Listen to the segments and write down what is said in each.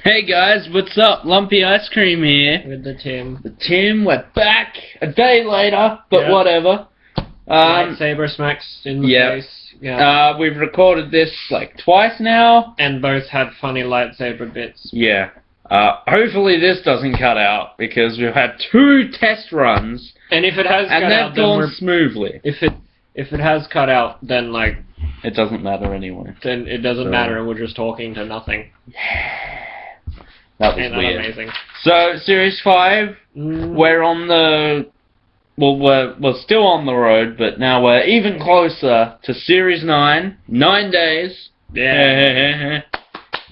Hey guys, what's up? Lumpy ice cream here. With the Tim. The Tim, we're back a day later, but Yep. whatever. Lightsaber smacks in the Yep. face. Yeah. We've recorded this like twice now. And both had funny lightsaber bits. Yeah. Hopefully this doesn't cut out because we've had 2 test runs And if it has and cut they've out, then gone we're... smoothly. If it has cut out, then like... It doesn't matter anyway. Then it doesn't So- matter and we're just talking to nothing. That was Ain't that weird. amazing? So, Series 5, we're on the... Well, we're still on the road, but now we're even closer to Series 9. 9 days. Yeah.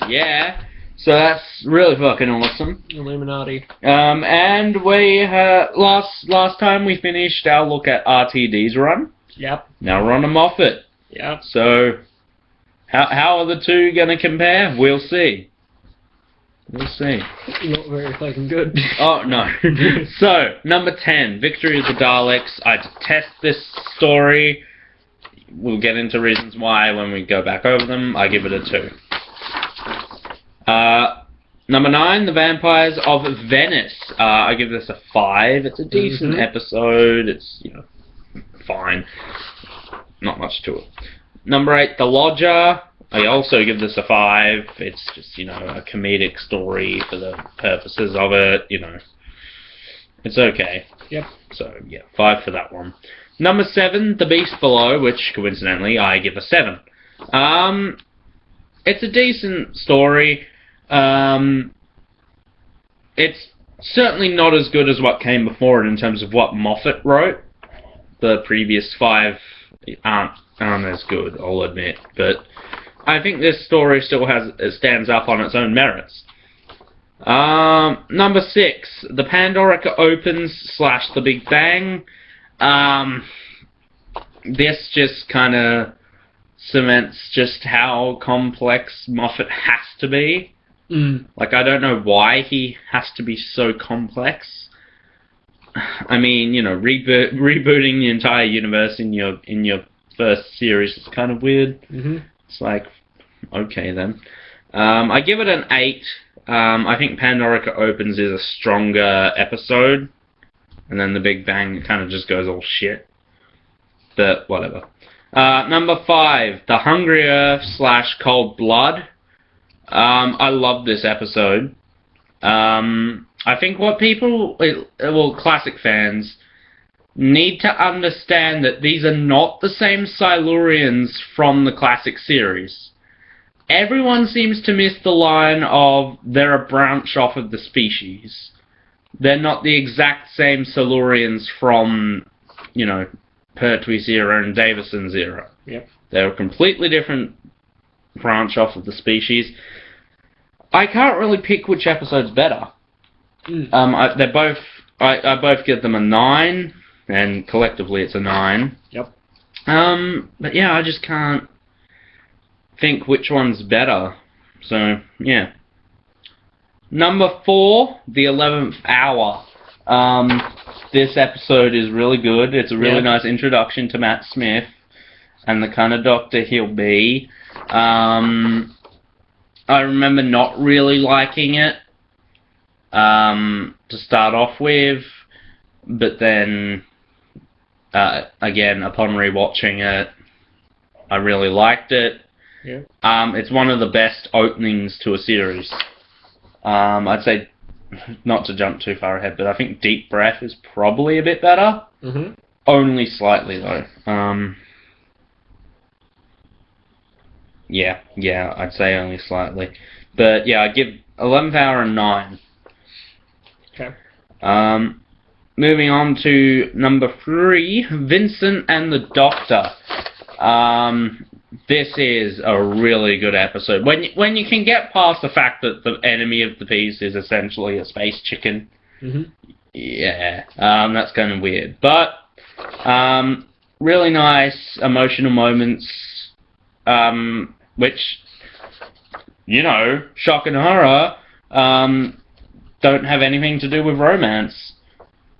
Yeah. So that's really fucking awesome. Illuminati. And we last time we finished our look at RTD's run. Yep. Now we're on a Moffat. Yep. So how are the two gonna compare? We'll see. We'll see. Not very fucking good. Oh no. So number 10, Victory of the Daleks. I test this story. We'll get into reasons why when we go back over them. I give it a 2. Number 9, The Vampires of Venice. I give this a 5. It's a decent episode. It's, fine. Not much to it. Number 8, The Lodger. I also give this a 5. It's just, a comedic story for the purposes of it, It's okay. Yep. So, yeah, 5 for that one. Number 7, The Beast Below, which, coincidentally, I give a 7. It's a decent story. It's certainly not as good as what came before it in terms of what Moffat wrote. The previous 5 aren't as good, I'll admit, but I think this story still stands up on its own merits. Number 6, The Pandorica Opens / The Big Bang. This just kind of cements just how complex Moffat has to be. Like, I don't know why he has to be so complex. I mean, rebooting the entire universe in your first series is kind of weird. It's like, okay then. I give it an 8. I think Pandorica Opens is a stronger episode, and then The Big Bang kind of just goes all shit. But whatever. Number 5, The Hungry Earth / Cold Blood. I love this episode. I think what classic fans, need to understand that these are not the same Silurians from the classic series. Everyone seems to miss the line of they're a branch off of the species. They're not the exact same Silurians from, Pertwee's era and Davison's era. Yep. They're a completely different branch off of the species. I can't really pick which episode's better. I both give them a 9, and collectively it's a 9. Yep. But yeah, I just can't think which one's better. So, yeah. Number 4, The 11th Hour. This episode is really good. It's a really nice introduction to Matt Smith and the kind of doctor he'll be. I remember not really liking it to start off with, but then again, upon rewatching it, I really liked it. Yeah. It's one of the best openings to a series. I'd say, not to jump too far ahead, but I think Deep Breath is probably a bit better. Only slightly though. Yeah, I'd say only slightly. But yeah, I'd give 11th Hour a 9. Okay. Moving on to number 3, Vincent and the Doctor. This is a really good episode. When you can get past the fact that the enemy of the piece is essentially a space chicken. Yeah, that's kind of weird. But really nice emotional moments. Which, shock and horror, don't have anything to do with romance.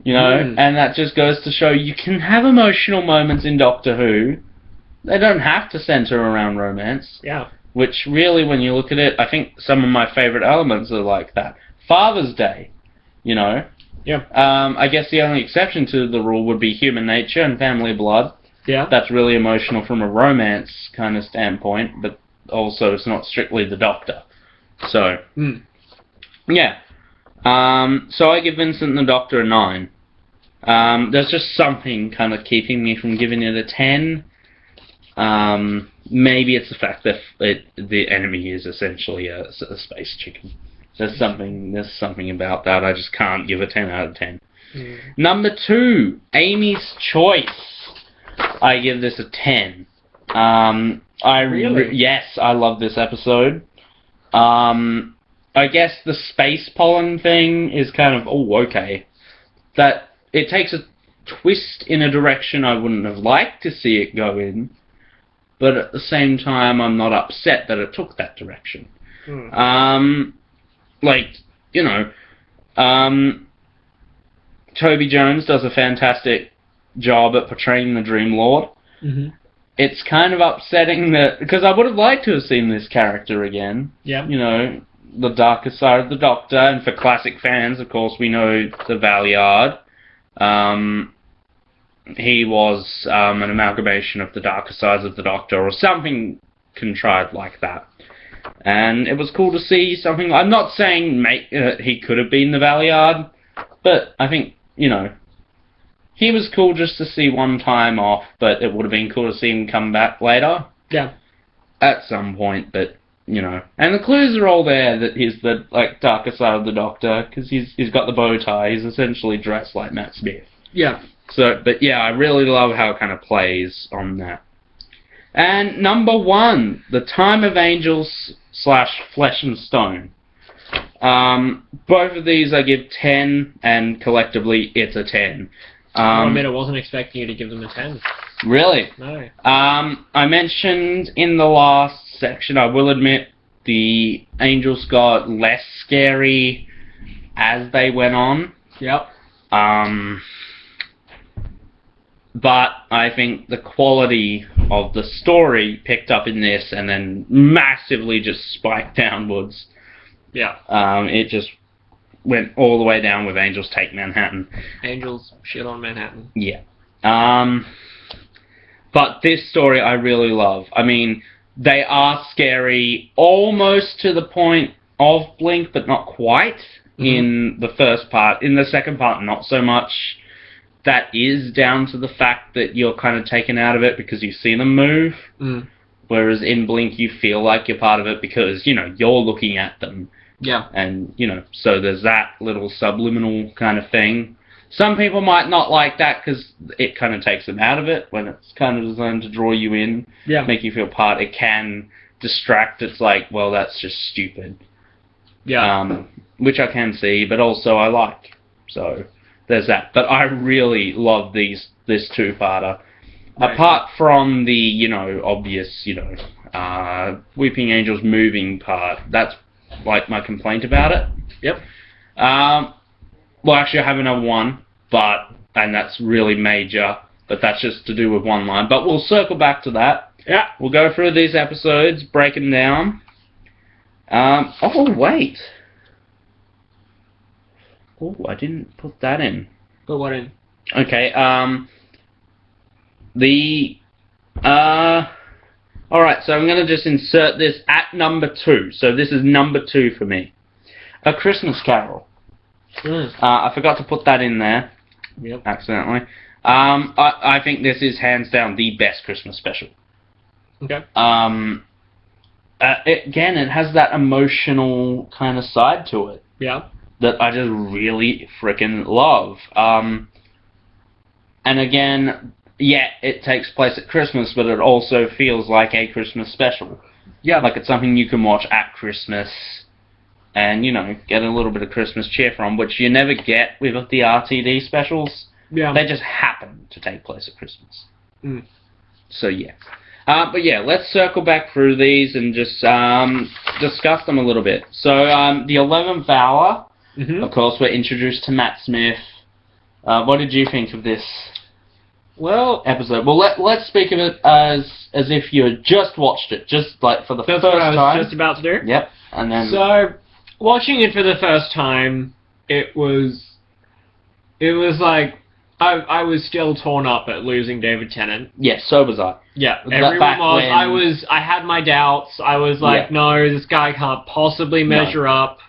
And that just goes to show you can have emotional moments in Doctor Who. They don't have to center around romance. Yeah. which really, when you look at it, I think some of my favourite elements are like that. Father's Day, you know. Yeah. I guess the only exception to the rule would be Human Nature and Family Blood. Yeah. That's really emotional from a romance kind of standpoint, but also it's not strictly the Doctor. So, yeah. So I give Vincent the Doctor a 9. There's just something kind of keeping me from giving it a 10. Maybe it's the fact that the enemy is essentially a space chicken. There's something about that. I just can't give a 10 out of 10. Number 2, Amy's Choice. I give this a 10. Really? Yes, I love this episode. I guess the space pollen thing is kind of, okay. That it takes a twist in a direction I wouldn't have liked to see it go in, but at the same time, I'm not upset that it took that direction. Toby Jones does a fantastic job at portraying the Dream Lord. It's kind of upsetting that, because I would have liked to have seen this character again. Yeah. You know, the darker side of the Doctor, and for classic fans, of course, we know the Valeyard. He was an amalgamation of the darker sides of the Doctor, or something contrived like that. And it was cool to see something. I'm not saying he could have been the Valeyard, but I think, you know, he was cool just to see one time off, but it would have been cool to see him come back later. Yeah. At some point, but, you know. And the clues are all there that he's the, darker side of the Doctor, because he's got the bow tie. He's essentially dressed like Matt Smith. Yeah. So, but yeah, I really love how it kind of plays on that. And number 1, The Time of Angels / Flesh and Stone. Both of these I give 10, and collectively it's a 10. I wasn't expecting you to give them a 10. Really? No. I mentioned in the last section, I will admit, the angels got less scary as they went on. Yep. But I think the quality of the story picked up in this and then massively just spiked downwards. Yeah. It just went all the way down with Angels Take Manhattan. Angels shit on Manhattan. Yeah. But this story I really love. I mean, they are scary almost to the point of Blink, but not quite in the first part. In the second part, not so much. That is down to the fact that you're kind of taken out of it because you see them move. Whereas in Blink, you feel like you're part of it because, you know, you're looking at them. Yeah. And, you know, so there's that little subliminal kind of thing. Some people might not like that because it kind of takes them out of it when it's kind of designed to draw you in, make you feel part. It can distract. It's like, well, that's just stupid. Yeah. Which I can see, but also I like. So there's that. But I really love this two-parter. Right. Apart from the, you know, obvious, you know, Weeping Angels moving part, that's like my complaint about it. Yep. Well, actually, I have another one, and that's really major, but that's just to do with one line. But we'll circle back to that. Yeah. We'll go through these episodes, break them down. Wait. Oh, I didn't put that in. Put what in? Okay, alright, so I'm going to just insert this at number 2. So this is number 2 for me. A Christmas Carol. I forgot to put that in there. Yep. Accidentally. I think this is hands down the best Christmas special. Okay. Again, it has that emotional kind of side to it. Yeah. That I just really frickin' love. And again, yeah, it takes place at Christmas, but it also feels like a Christmas special. Yeah. Like it's something you can watch at Christmas and, you know, get a little bit of Christmas cheer from, which you never get with the RTD specials. Yeah. They just happen to take place at Christmas. So, yeah. But, yeah, let's circle back through these and just discuss them a little bit. So, the 11th hour, of course, we're introduced to Matt Smith. What did you think of this? Well, episode. Well, let's speak of it as if you had just watched it, just like for the first time. That's what I was just about to do. Yep, and then So, watching it for the first time, it was like I was still torn up at losing David Tennant. yeah, so was I. Yeah, everyone was. I had my doubts. I was like, no, this guy can't possibly measure up.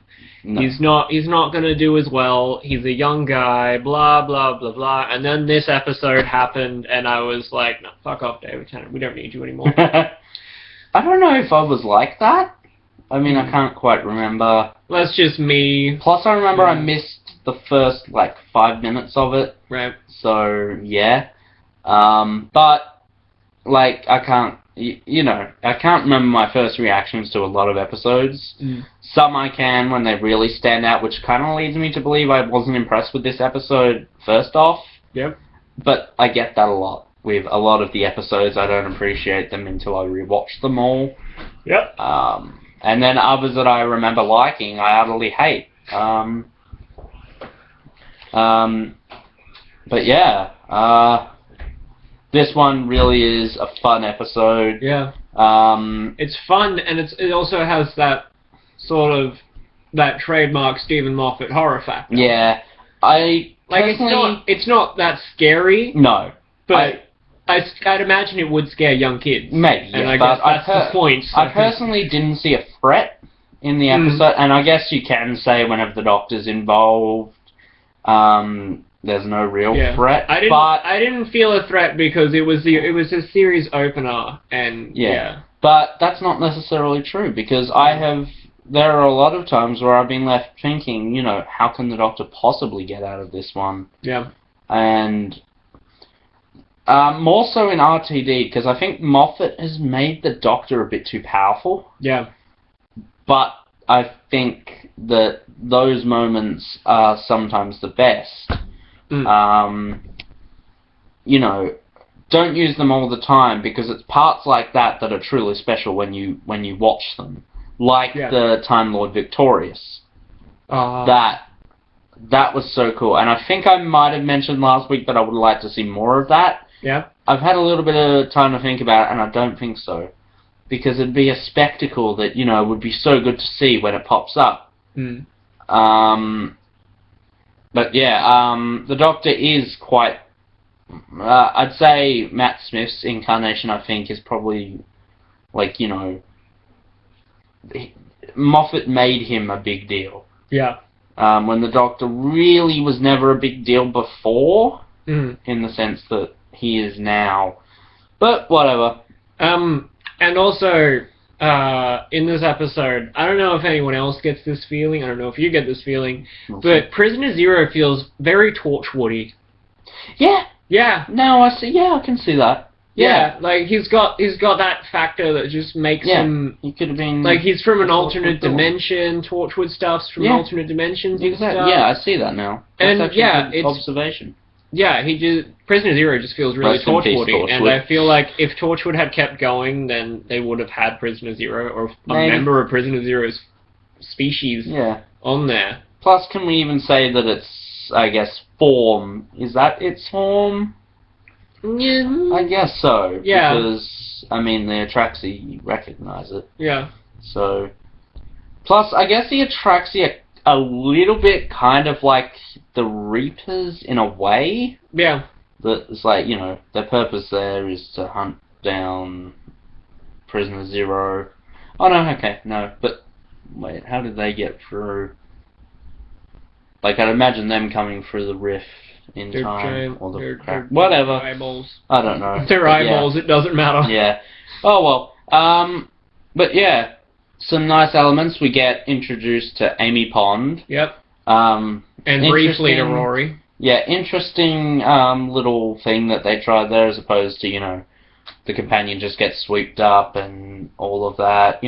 No. He's not gonna do as well. He's a young guy, blah, blah, blah, blah. And then this episode happened, and I was like, no, fuck off, David Tennant. We don't need you anymore. I don't know if I was like that. I mean, I can't quite remember. That's just me. Plus, I remember I missed the first, 5 minutes of it. Right. So, yeah. But, I can't... I can't remember my first reactions to a lot of episodes. Some I can when they really stand out, which kind of leads me to believe I wasn't impressed with this episode first off. Yep. But I get that a lot. With a lot of the episodes, I don't appreciate them until I rewatch them all. Yep. And then others that I remember liking, I utterly hate. But yeah, this one really is a fun episode. Yeah. It's fun, and it also has that sort of that trademark Stephen Moffat horror factor. Yeah, it's not that scary. No, but I'd imagine it would scare young kids. Maybe, and I guess that's the point. So I personally didn't see a threat in the episode, and I guess you can say whenever the Doctor's involved, there's no real threat. I didn't feel a threat because it was a series opener, and yeah. But that's not necessarily true, because there are a lot of times where I've been left thinking, how can the Doctor possibly get out of this one? Yeah. And more so in RTD, because I think Moffat has made the Doctor a bit too powerful. Yeah. But I think that those moments are sometimes the best. Don't use them all the time, because it's parts like that that are truly special when you watch them. Like the Time Lord Victorious. That was so cool. And I think I might have mentioned last week that I would like to see more of that. Yeah. I've had a little bit of time to think about it, and I don't think so. Because it'd be a spectacle that, would be so good to see when it pops up. But yeah, the Doctor is quite... I'd say Matt Smith's incarnation, I think, is probably, Moffat made him a big deal. Yeah. When the Doctor really was never a big deal before, in the sense that he is now. But whatever. And also, in this episode, I don't know if anyone else gets this feeling, I don't know if you get this feeling, but Prisoner Zero feels very Torchwoody. Yeah. Yeah. No, I see. Yeah, I can see that. Yeah, he's got that factor that just makes him. He could have been. He's from an alternate dimension. Torchwood stuff's from alternate dimensions. Exactly. Yeah, I see that now. That's actually a good observation. Yeah, Prisoner Zero just feels really Torchwoody, and I feel like if Torchwood had kept going, then they would have had Prisoner Zero or a member of Prisoner Zero's species on there. Plus, can we even say that it's, I guess, form? Is that its form? Yeah. I guess so. Yeah. Because, the Atraxi recognize it. Yeah. So, plus, I guess the Atraxi a little bit kind of like the Reapers in a way. Yeah. That it's their purpose there is to hunt down Prisoner Zero. Oh no, okay, no. But wait, how did they get through? I'd imagine them coming through the rift in time, or the crack. Whatever. Eyeballs. I don't know. They're eyeballs. It doesn't matter. Yeah. Oh well. But yeah. Some nice elements. We get introduced to Amy Pond. Yep. And briefly to Rory. Yeah, interesting little thing that they tried there, as opposed to, the companion just gets swept up and all of that.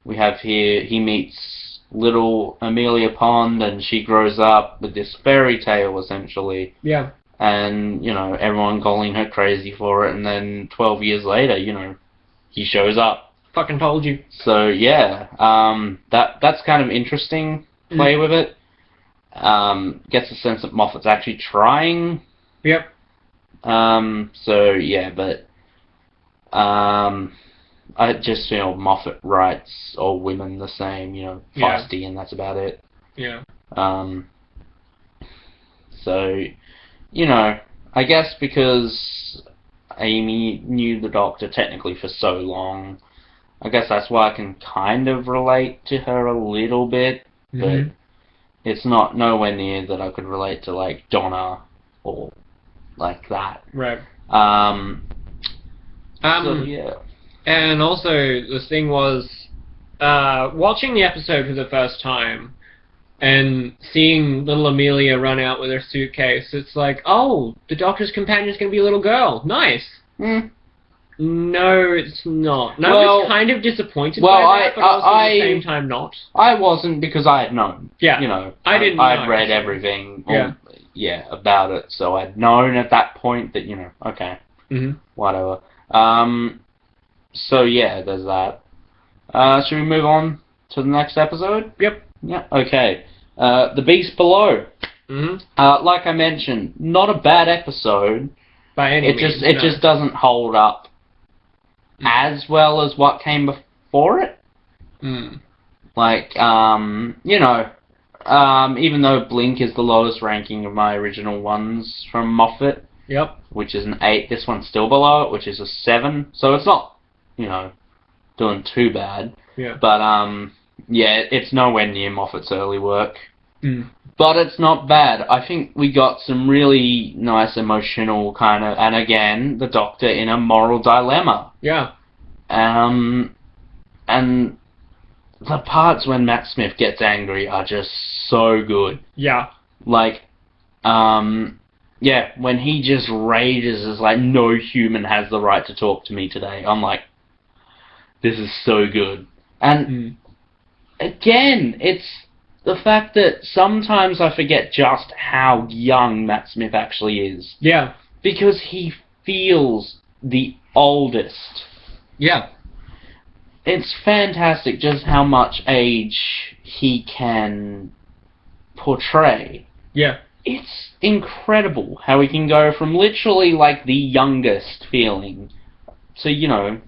We have here, he meets little Amelia Pond, and she grows up with this fairy tale, essentially. Yeah. And, everyone calling her crazy for it, and then 12 years later, he shows up. Fucking told you. So yeah, that's kind of interesting play with it. Gets the sense that Moffat's actually trying. Yep. So yeah, but I just feel Moffat writes all women the same, feisty, and that's about it. Yeah. So, I guess because Amy knew the Doctor technically for so long, I guess that's why I can kind of relate to her a little bit, but it's not nowhere near that I could relate to, like, Donna or like that. Right. So, yeah. And also, the thing was, watching the episode for the first time, and seeing little Amelia run out with her suitcase, it's like, oh, the Doctor's companion's gonna be a little girl. Nice. No, it's not. No, I was kind of disappointed by that, but also at the same time not. I wasn't, because I had known. Yeah. I didn't know. I'd read everything about it, so I'd known at that point that, okay, whatever. So yeah, there's that. Should we move on to the next episode? Yep. Yeah, okay. The Beast Below. Like I mentioned, not a bad episode. By any means, it just doesn't hold up as well as what came before it. Like, even though Blink is the lowest ranking of my original ones from Moffat, which is an 8, this one's still below it, which is a 7. So it's not, doing too bad. Yeah. But, it's nowhere near Moffat's early work. But it's not bad. I think we got some really nice emotional kind of, and again, the Doctor in a moral dilemma. Yeah. And the parts when Matt Smith gets angry are just so good. Yeah. Like, when he just rages is like, no human has the right to talk to me today. I'm like, this is so good. And again, it's the fact that sometimes I forget just how young Matt Smith actually is. Yeah. Because he feels the oldest. Yeah. It's fantastic just how much age he can portray. Yeah. It's incredible how he can go from literally like the youngest feeling to,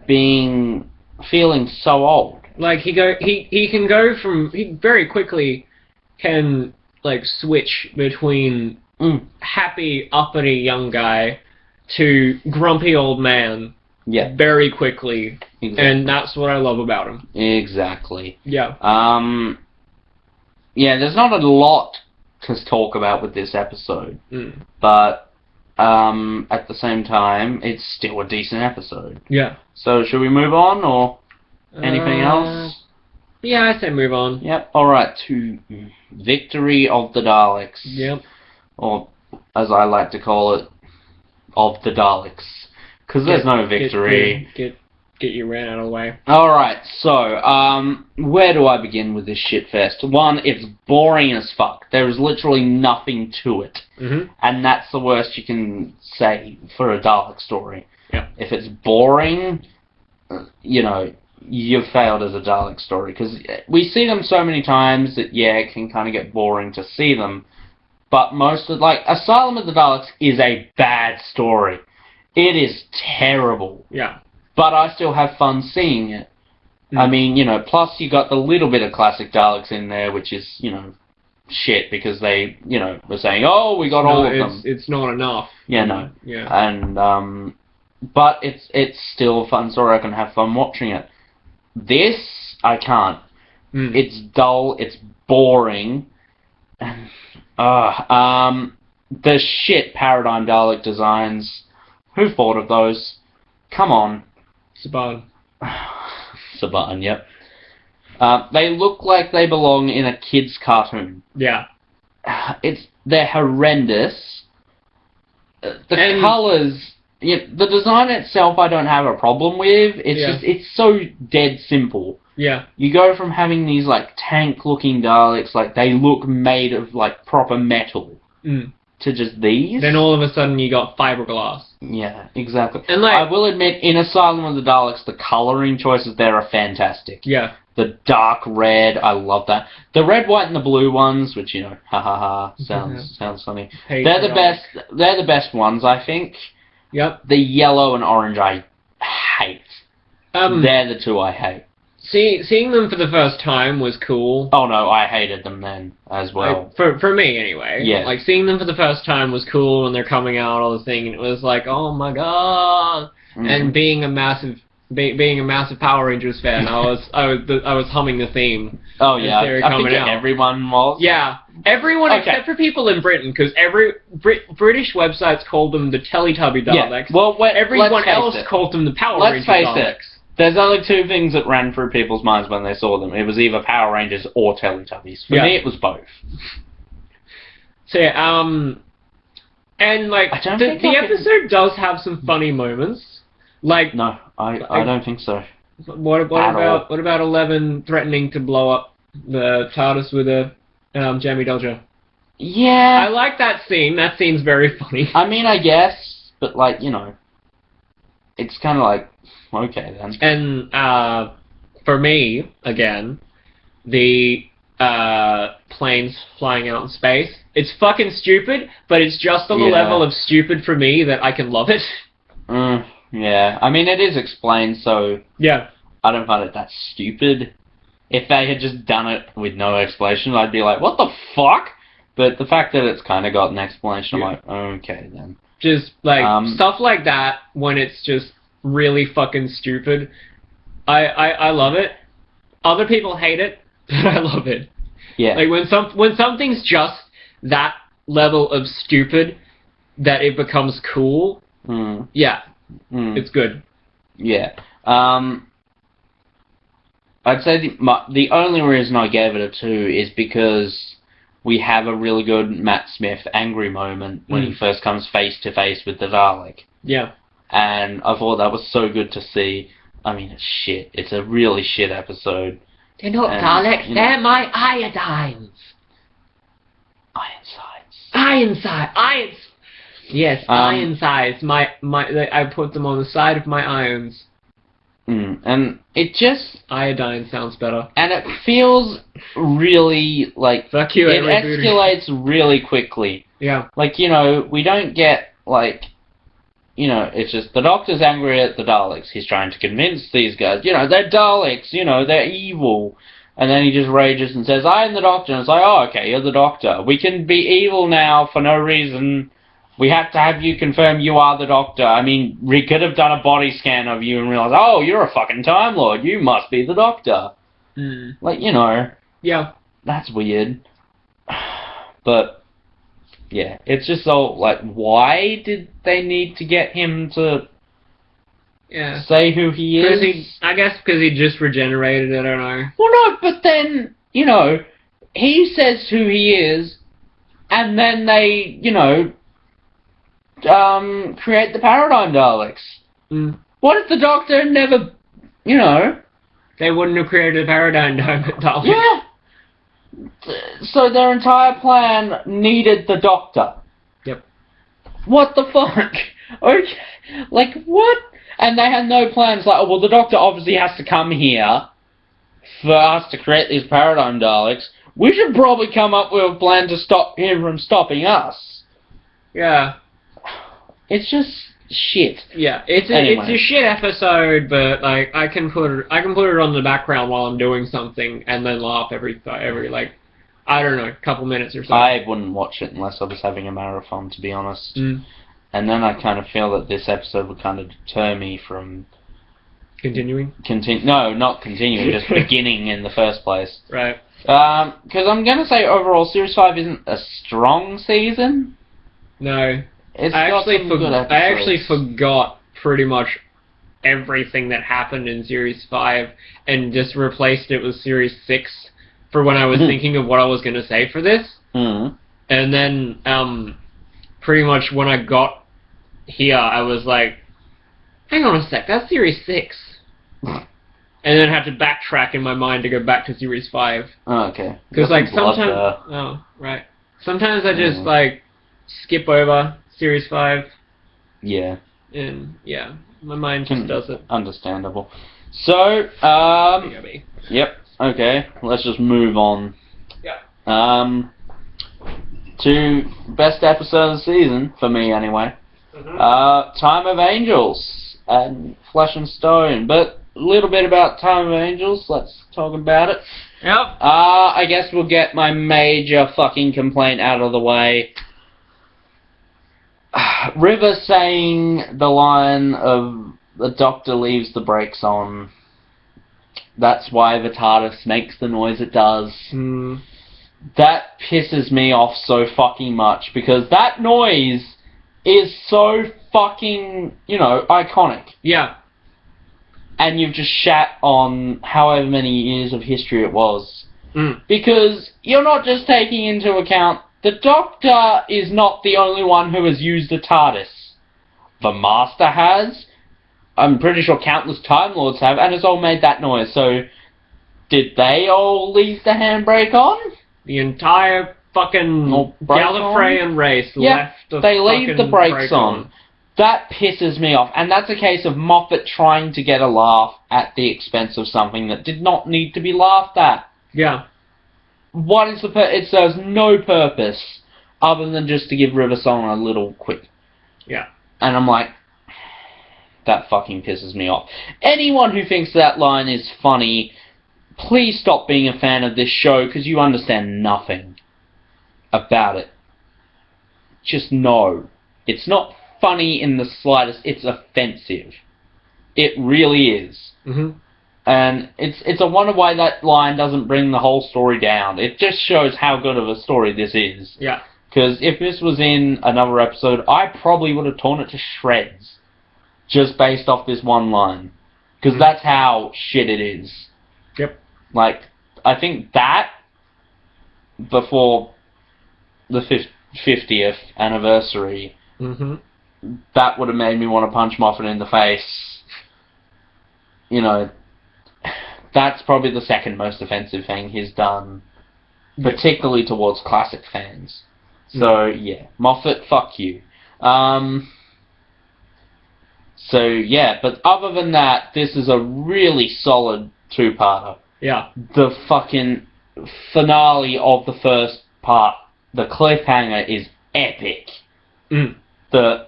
feeling so old. Like he can go from, he very quickly can like switch between happy uppity young guy to grumpy old man. Yeah. Very quickly. Exactly. And that's what I love about him. Exactly. Yeah. There's not a lot to talk about with this episode. But at the same time, it's still a decent episode. Yeah. So should we move on or anything else? Yeah, I say move on. Yep. Alright, to Victory of the Daleks. Yep. Or, as I like to call it, of the Daleks. Because there's no victory. Get your rant out of the way. Alright, so, where do I begin with this shitfest? One, it's boring as fuck. There is literally nothing to it. And that's the worst you can say for a Dalek story. Yep. If it's boring, you've failed as a Dalek story. Because we see them so many times that, it can kind of get boring to see them. But most of, Asylum of the Daleks is a bad story. It is terrible. Yeah. But I still have fun seeing it. I mean, plus you got the little bit of classic Daleks in there, which is, shit, because they, were saying, oh, we got all of them. It's not enough. Yeah, no. Yeah. And, but it's still a fun story. I can have fun watching it. This, I can't. It's dull, it's boring, and, the shit Paradigm Dalek designs. Who thought of those? Come on. Saban. Saban, yep. They look like they belong in a kid's cartoon. Yeah. They're horrendous. The colours, the design itself I don't have a problem with. It's so dead simple. Yeah. You go from having these, tank-looking Daleks, they look made of, proper metal, to just these. Then all of a sudden you got fiberglass. Yeah, exactly. And like, I will admit, in Asylum of the Daleks, the colouring choices there are fantastic. Yeah. The dark red, I love that. The red, white, and the blue ones, which, you know, ha ha ha, sounds funny. They're the best. They're the best ones, I think. Yep. The yellow and orange, I hate. They're the two I hate. Seeing them for the first time was cool. Oh no, I hated them then as well. For me anyway. Yeah. Like seeing them for the first time was cool when they're coming out all the thing, and it was like, oh my god. Mm-hmm. And being a massive Power Rangers fan, I was humming the theme. Oh yeah, I think everyone was. Yeah, everyone except for people in Britain, because British websites called them the Teletubby Daleks. Yeah. Well, everyone else called them the Power Rangers Daleks. Let's face it. There's only two things that ran through people's minds when they saw them. It was either Power Rangers or Teletubbies. For me, it was both. So yeah, and like the episode does have some funny moments. Like no, I don't think so. What about 11 threatening to blow up the TARDIS with a jammy dodger? Yeah, I like that scene. That scene's very funny. I mean, I guess, but like, you know, it's kind of like, okay then. And for me, again, the planes flying out in space. It's fucking stupid, but it's just on the level of stupid for me that I can love it. Yeah, I mean, it is explained, so yeah, I don't find it that stupid. If they had just done it with no explanation, I'd be like, what the fuck? But the fact that it's kind of got an explanation, I'm like, okay then. Just, like, stuff like that, when it's just really fucking stupid, I love it. Other people hate it, but I love it. Yeah. Like, when something's just that level of stupid that it becomes cool, yeah. It's good. Yeah. I'd say the only reason I gave it a 2 is because we have a really good Matt Smith angry moment when he first comes face to face with the Dalek. Yeah. And I thought that was so good to see. I mean, it's shit. It's a really shit episode. They're not Daleks, they're my iodines. Irons. Yes, Ironsides. I put them on the side of my irons. And it just... Iodine sounds better. And it feels really, like... Fuck you, it escalates really quickly. Yeah. Like, you know, we don't get, like... You know, it's just the Doctor's angry at the Daleks. He's trying to convince these guys, you know, they're Daleks, you know, they're evil. And then he just rages and says, I am the Doctor. And it's like, oh, okay, you're the Doctor. We can be evil now for no reason. We have to have you confirm you are the Doctor. I mean, we could have done a body scan of you and realized, oh, you're a fucking Time Lord. You must be the Doctor. Like, you know. Yeah. That's weird. But, yeah. It's just so, like, why did they need to get him to say who he is? I guess because he just regenerated, I don't know. Well, no, but then, you know, he says who he is, and then they, you know... create the Paradigm Daleks. What if the Doctor never, you know... They wouldn't have created a Paradigm Dalek. Yeah! So their entire plan needed the Doctor. Yep. What the fuck? Okay. Like, what? And they had no plans, like, oh, well, the Doctor obviously has to come here for us to create these Paradigm Daleks. We should probably come up with a plan to stop him from stopping us. Yeah. It's just shit. Yeah, it's a shit episode, but like I can put it on the background while I'm doing something and then laugh every like I don't know, couple minutes or so. I wouldn't watch it unless I was having a marathon, to be honest. And then I kind of feel that this episode would kind of deter me from continuing. No, not continuing, just beginning in the first place. Right. Because I'm gonna say overall, Series 5 isn't a strong season. No. I actually forgot pretty much everything that happened in Series 5 and just replaced it with Series 6 for when I was thinking of what I was going to say for this. And then, pretty much when I got here, I was like, hang on a sec, that's Series 6. And then I had to backtrack in my mind to go back to Series 5. Oh, okay. Because, like, sometimes... Oh, right. Sometimes I just, like... skip over Series 5. Yeah. And, yeah, my mind just doesn't. Understandable. So, yep, okay, let's just move on. Yeah. To best episode of the season, for me anyway. Time of Angels and Flesh and Stone. But a little bit about Time of Angels, let's talk about it. Yep. I guess we'll get my major fucking complaint out of the way. River saying the line of the Doctor leaves the brakes on. That's why the TARDIS makes the noise it does. That pisses me off so fucking much, because that noise is so fucking, iconic. Yeah. And you've just shat on however many years of history it was. Because you're not just taking into account the Doctor is not the only one who has used the TARDIS. The Master has. I'm pretty sure countless Time Lords have, and it's all made that noise. So, did they all leave the handbrake on? The entire fucking Gallifreyan race left the they leave the brakes brake on. That pisses me off. And that's a case of Moffat trying to get a laugh at the expense of something that did not need to be laughed at. Yeah. What is it serves no purpose other than just to give River Song a little quip. Yeah. And I'm like, that fucking pisses me off. Anyone who thinks that line is funny, please stop being a fan of this show, because you understand nothing about it. Just no. It's not funny in the slightest. It's offensive. It really is. And it's a wonder why that line doesn't bring the whole story down. It just shows how good of a story this is. Yeah. Because if this was in another episode, I probably would have torn it to shreds. Just based off this one line. Because that's how shit it is. Yep. Like, I think that, before the 50th anniversary, that would have made me want to punch Moffat in the face. That's probably the second most offensive thing he's done, particularly towards classic fans. So, yeah, Moffat, fuck you. So, yeah, but other than that, this is a really solid two-parter. Yeah. The fucking finale of the first part, the cliffhanger, is epic. The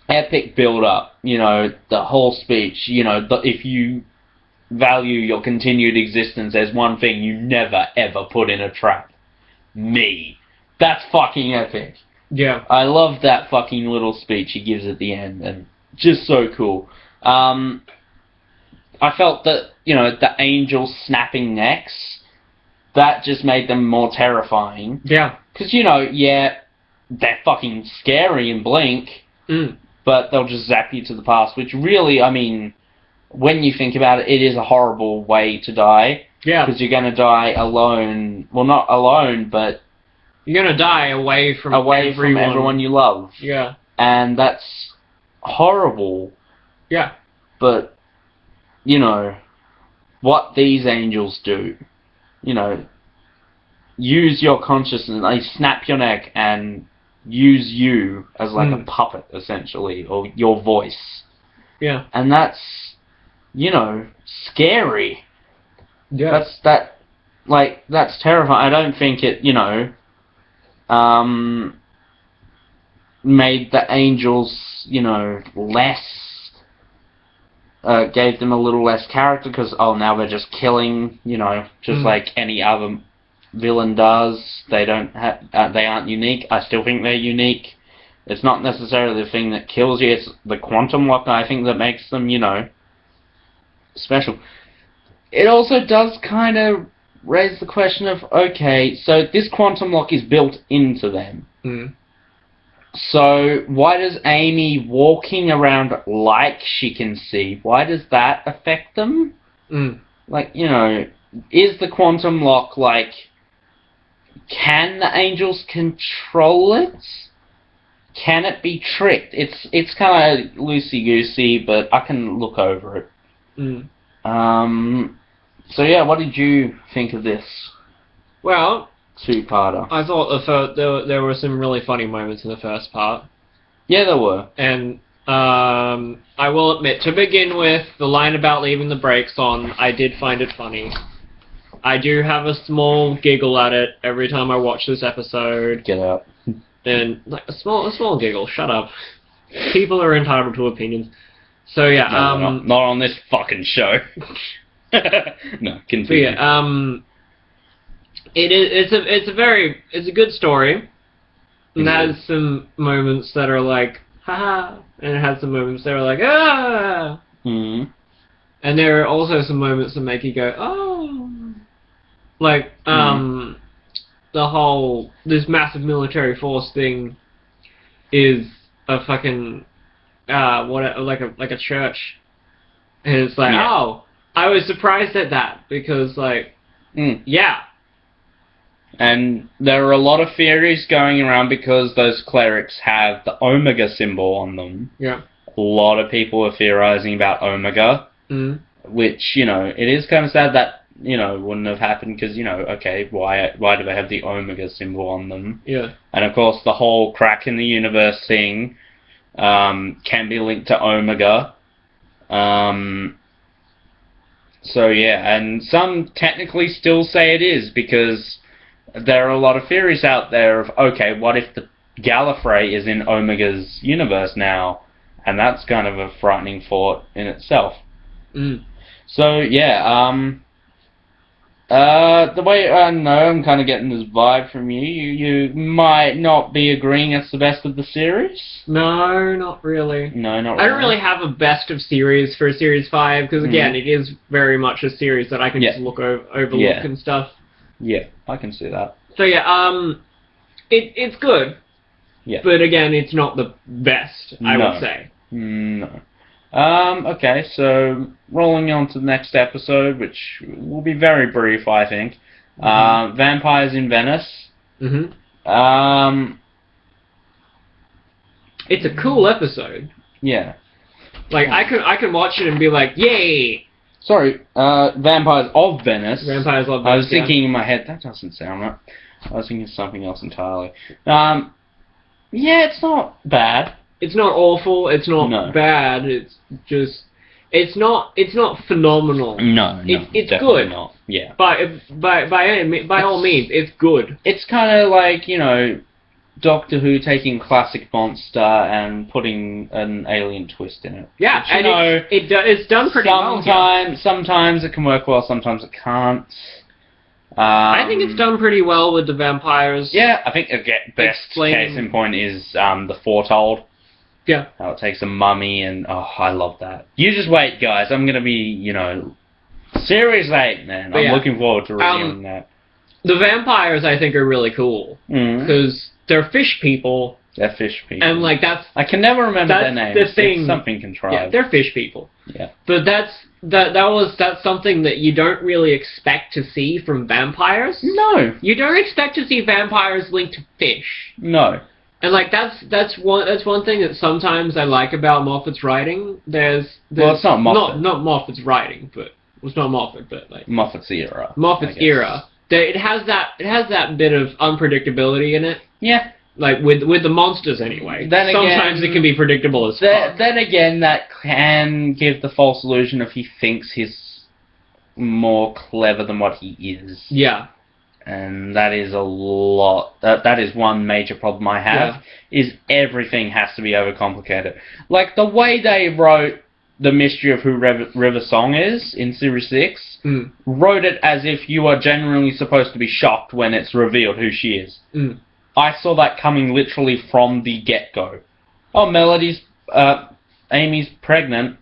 epic build-up, the whole speech, if you value your continued existence, there's one thing you never, ever put in a trap. Me. That's fucking epic. Yeah. I love that fucking little speech he gives at the end, and just so cool. I felt that, the angels snapping necks, that just made them more terrifying. Yeah. Because, they're fucking scary in Blink, but they'll just zap you to the past, which really, when you think about it, it is a horrible way to die. Yeah. Because you're going to die alone. Well, not alone, but... You're going to die away from everyone you love. Yeah. And that's horrible. Yeah. But, what these angels do, use your consciousness, they snap your neck and use you as like a puppet, essentially, or your voice. Yeah. And that's, scary. Yeah. That's terrifying. I don't think it, made the angels, less, gave them a little less character, because, now they're just killing, just like any other villain does. They aren't unique. I still think they're unique. It's not necessarily the thing that kills you, it's the quantum lock, I think, that makes them, special. It also does kind of raise the question of, okay, so this quantum lock is built into them. So why does Amy walking around like she can see, why does that affect them? Like, is the quantum lock, can the angels control it? Can it be tricked? It's kind of loosey-goosey, but I can look over it. Mm. So yeah, what did you think of this? Well, two-parter. I thought there were some really funny moments in the first part. Yeah, there were. And I will admit, to begin with, the line about leaving the brakes on, I did find it funny. I do have a small giggle at it every time I watch this episode. Get out. And like a small giggle. Shut up. People are entitled to opinions. So yeah, no, not on this fucking show. No, continue. Yeah, it's a good story. And it has some moments that are like, haha, and it has some moments that are like, ah. Mm. And there are also some moments that make you go, oh. Like, the whole, this massive military force thing is a fucking, like a church. And it's like, oh, I was surprised at that, because, like, yeah. And there are a lot of theories going around because those clerics have the Omega symbol on them. Yeah. A lot of people are theorizing about Omega, which, you know, it is kind of sad that, you know, wouldn't have happened because, you know, okay, why do they have the Omega symbol on them? Yeah. And of course, the whole crack in the universe thing can be linked to Omega. So yeah, and some technically still say it is because there are a lot of theories out there of, okay, what if the Gallifrey is in Omega's universe now? And that's kind of a frightening thought in itself. So yeah, the way I know, I'm kind of getting this vibe from you. You might not be agreeing it's the best of the series. No, not really. No, not really. I don't really have a best of series for Series 5, because again, it is very much a series that I can just overlook and stuff. Yeah, I can see that. So yeah, it's good. Yeah. But again, it's not the best, I would say. No. Okay, so rolling on to the next episode, which will be very brief, I think. Vampires in Venice. It's a cool episode. Yeah. Like, I can watch it and be like, yay! Sorry, Vampires of Venice. Vampires of Venice, I was thinking in my head, that doesn't sound right. I was thinking something else entirely. Yeah, it's not bad. It's not awful, it's not bad, it's just... It's not phenomenal. No, it's definitely good. Not. Yeah. By all means, it's good. It's kind of like, you know, Doctor Who taking classic monster and putting an alien twist in it. Yeah, which, and it's done pretty well. Sometimes it can work well, sometimes it can't. I think it's done pretty well with the vampires. Yeah, I think the best case in point is the Foretold. Yeah. How it takes a mummy and, oh, I love that. You just wait, guys. I'm going to be, you know, Series 8, man. I'm looking forward to reviewing that. The vampires, I think, are really cool. Because they're fish people. They're fish people. And, like, that's... I can never remember their names. The thing. It's something contrived. Yeah, they're fish people. Yeah. But that's something that you don't really expect to see from vampires. No. You don't expect to see vampires linked to fish. No. And like that's one thing that sometimes I like about Moffat's writing. Well, it's not Moffat. Not Moffat's writing, but it's not Moffat, but like Moffat's era. Moffat's era. It has that bit of unpredictability in it. Yeah. Like with the monsters anyway. Sometimes it can be predictable as fuck. Then again, that can give the false illusion of he thinks he's more clever than what he is. Yeah. And that is a lot. That is one major problem I have. Is everything has to be overcomplicated. Like the way they wrote the mystery of who River Song is in Series 6, wrote it as if you are genuinely supposed to be shocked when it's revealed who she is. I saw that coming literally from the get-go. Oh, Amy's pregnant.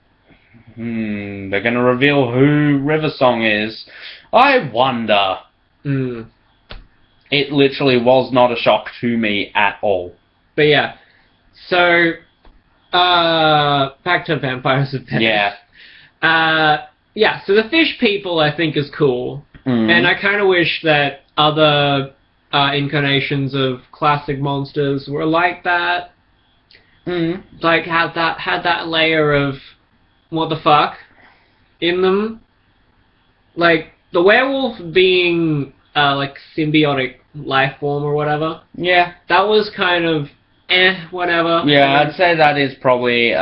They're going to reveal who River Song is. I wonder. It literally was not a shock to me at all. But yeah, so back to Vampires of Venice. Yeah, so the fish people I think is cool, and I kind of wish that other incarnations of classic monsters were like that. Like had that layer of what the fuck in them. Like the werewolf being symbiotic life form or whatever. Yeah. That was kind of whatever. Yeah, I'd say that is probably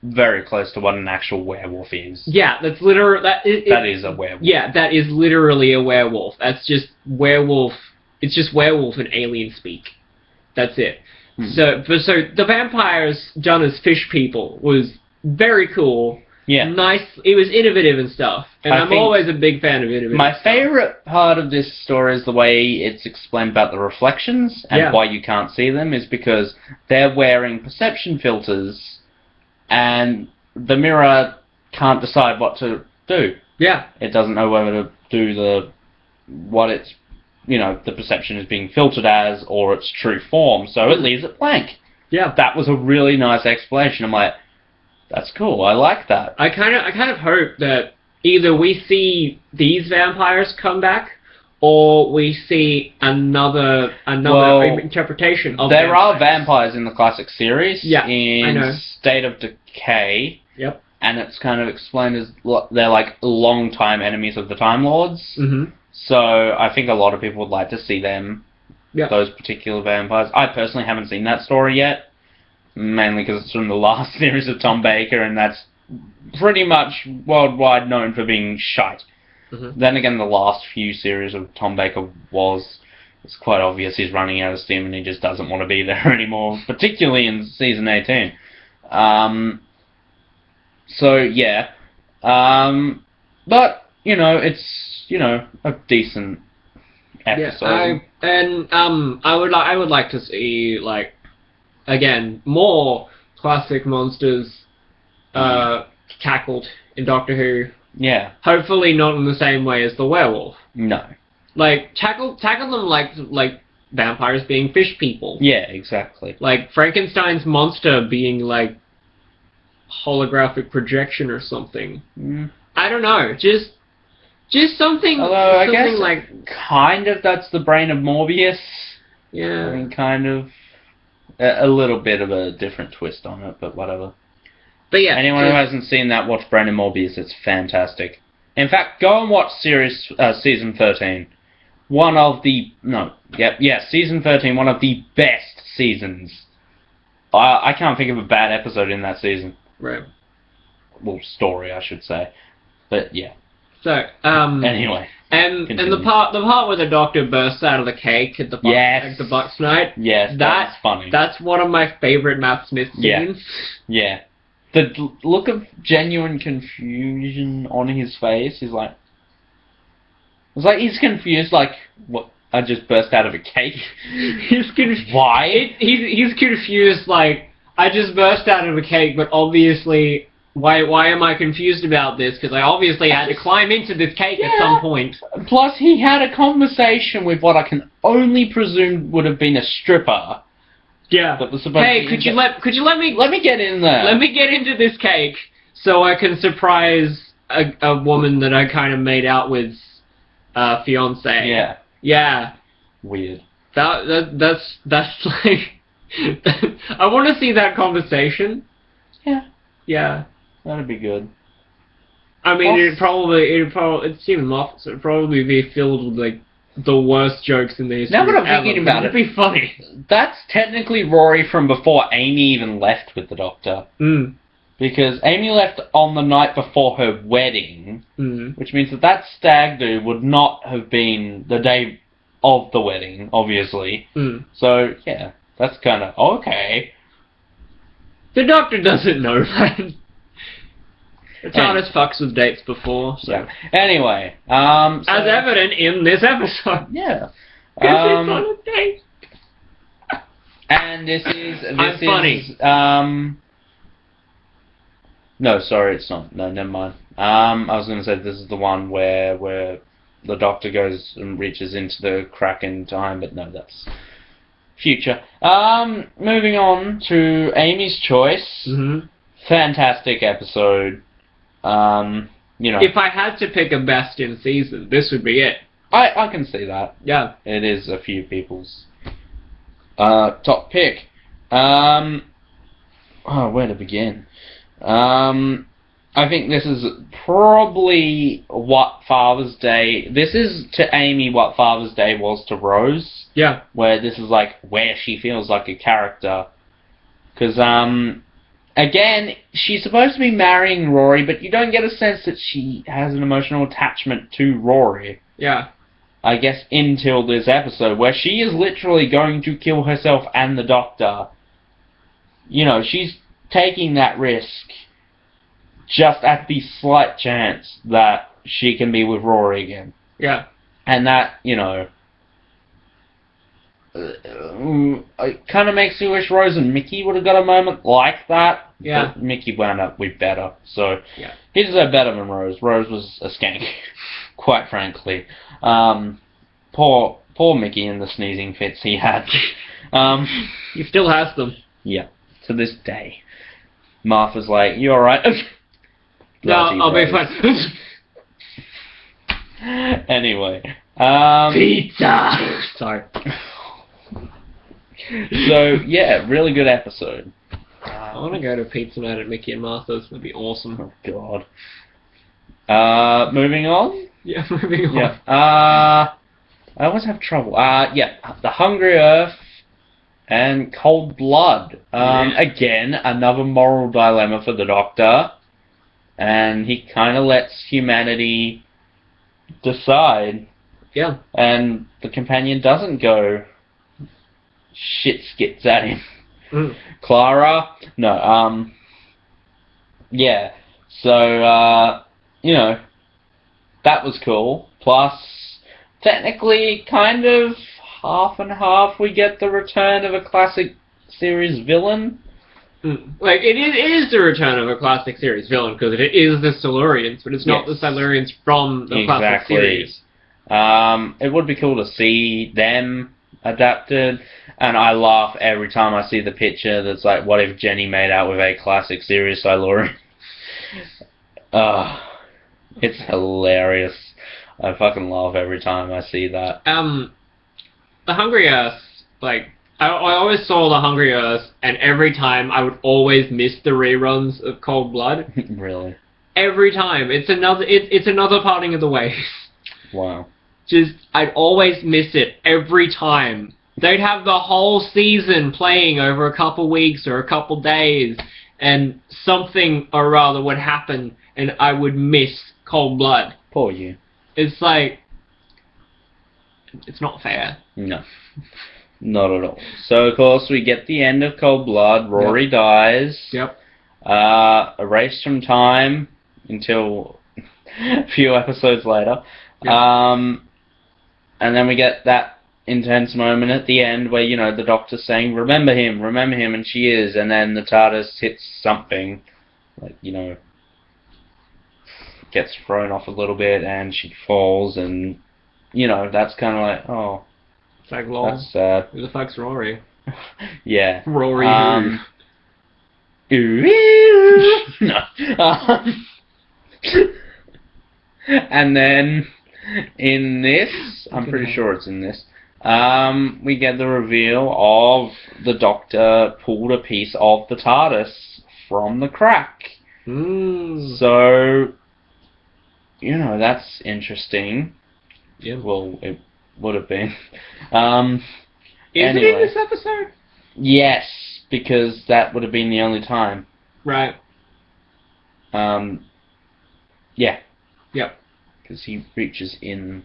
very close to what an actual werewolf is. Yeah, that's literally that is a werewolf. Yeah, that is literally a werewolf. That's just werewolf. It's just werewolf in alien speak. That's it. So the vampires done as fish people was very cool. Yeah. Nice. It was innovative and stuff. And I'm always a big fan of innovative My stuff. favorite part of this story is the way it's explained about the reflections and why you can't see them is because they're wearing perception filters and the mirror can't decide what to do. Yeah. It doesn't know whether to do the perception is being filtered as or its true form, so it leaves it blank. Yeah. That was a really nice explanation. I'm like, that's cool. I like that. I kind of hope that either we see these vampires come back, or we see another interpretation of. There are vampires in the classic series. Yeah, in I know. State of Decay. Yep. And it's kind of explained as they're like long-time enemies of the Time Lords. Mm-hmm. So I think a lot of people would like to see them. Yeah. Those particular vampires. I personally haven't seen that story yet. Mainly because it's from the last series of Tom Baker, and that's pretty much worldwide known for being shite. Mm-hmm. Then again, the last few series of Tom Baker it's quite obvious he's running out of steam and he just doesn't want to be there anymore, particularly in season 18. So, yeah. But, it's, a decent episode. Yeah, I would like to see, again, more classic monsters tackled in Doctor Who. Yeah. Hopefully not in the same way as the werewolf. No. Tackle them like vampires being fish people. Yeah, exactly. Like Frankenstein's monster being holographic projection or something. Mm. I don't know. Just something. Although something I guess kind of that's the brain of Morbius. Yeah. I mean, kind of. A little bit of a different twist on it, but whatever. But yeah. Anyone who hasn't seen that, watch Brain of Morbius. It's fantastic. In fact, go and watch season 13. Season 13, one of the best seasons. I can't think of a bad episode in that season. Right. Well, story, I should say. But yeah. So, anyway. And the part where the Doctor bursts out of the cake at the Bucks night. Yes, that's funny. That's one of my favorite Matt Smith scenes. Yeah. The look of genuine confusion on his face is like... It's like he's confused, like, what? I just burst out of a cake? He's confused. Why? He's confused, like, I just burst out of a cake, but obviously... Why am I confused about this? Because I obviously had to climb into this cake at some point. Plus, he had a conversation with what I can only presume would have been a stripper. Yeah. That was supposed to could you let me get in there? Let me get into this cake so I can surprise a woman that I kind of made out with, fiance. Yeah. Yeah. Weird. That's like I want to see that conversation. Yeah. Yeah. That'd be good. I mean, it's Stephen Moffat, so it'd probably be filled with, the worst jokes in the history. Now that I'm thinking about it, it'd be funny. That's technically Rory from before Amy even left with the Doctor. Mm. Because Amy left on the night before her wedding, which means that stag do would not have been the day of the wedding, obviously. Mm. So, yeah, that's kind of okay. The Doctor doesn't know that. TARDIS fucks with dates before, so. Yeah. Anyway, as evident in this episode. Yeah. Because it's on a date. And this is funny. No, sorry, it's not. No, never mind. I was going to say this is the one where the Doctor goes and reaches into the crack in time, but no, that's future. Moving on to Amy's Choice. Mm-hmm. Fantastic episode. If I had to pick a best in season, this would be it. I can see that. Yeah. It is a few people's top pick. Where to begin? I I think this is probably what Father's Day... This is to Amy what Father's Day was to Rose. Yeah. Where this is, like, where she feels like a character. Because, again, she's supposed to be marrying Rory, but you don't get a sense that she has an emotional attachment to Rory. Yeah. I guess until this episode, where she is literally going to kill herself and the Doctor. You know, she's taking that risk just at the slight chance that she can be with Rory again. Yeah. And that, you know, it kind of makes me wish Rose and Mickey would have got a moment like that. Yeah. But Mickey wound up with better, so yeah. He deserved better than Rose. Rose was a skank, quite frankly. Poor Mickey and the sneezing fits he had. He still has them. Yeah, to this day. Martha's like, "You alright?" No, I'll be fine. Anyway. Pizza! Sorry. So, yeah, really good episode. I want to go to pizza night at Mickey and Martha's. That'd be awesome. Oh, God. Moving on? Yeah, moving on. Yeah. I always have trouble. Yeah, The Hungry Earth and Cold Blood. Again, another moral dilemma for the Doctor. And he kind of lets humanity decide. Yeah. And the companion doesn't go shit skits at him. Clara? No, yeah. So, you know, that was cool. Plus, technically, kind of half and half, we get the return of a classic series villain. Like, it is the return of a classic series villain, because it is the Silurians, but it's not the Silurians from the classic series. It would be cool to see them adapted, and I laugh every time I see the picture that's like, what if Jenny made out with a classic series Silurian? It's hilarious. I fucking laugh every time I see that. The Hungry Earth, like, I always saw The Hungry Earth, and every time I would always miss the reruns of Cold Blood. Really? Every time. It's another parting of the ways. Wow. Just, I'd always miss it every time. They'd have the whole season playing over a couple weeks or a couple days, and something or other would happen, and I would miss Cold Blood. Poor you. It's like, it's not fair. No. Not at all. So, of course, we get the end of Cold Blood. Rory dies. Yep. Erased from time until a few episodes later. Yep. And then we get that intense moment at the end where, you know, the Doctor's saying, remember him, and she is, and then the TARDIS hits something, like, you know, gets thrown off a little bit, and she falls, and, you know, that's kind of like, oh, it's like, lol. That's sad. Who the fuck's Rory? Yeah. Rory. No. And then in this, I'm pretty sure it's in this, we get the reveal of the Doctor pulled a piece of the TARDIS from the crack. So, you know, that's interesting. Yeah. Well, it would have been. Is it in this episode? Yes, because that would have been the only time. Right. Yeah. Yep. Because he reaches in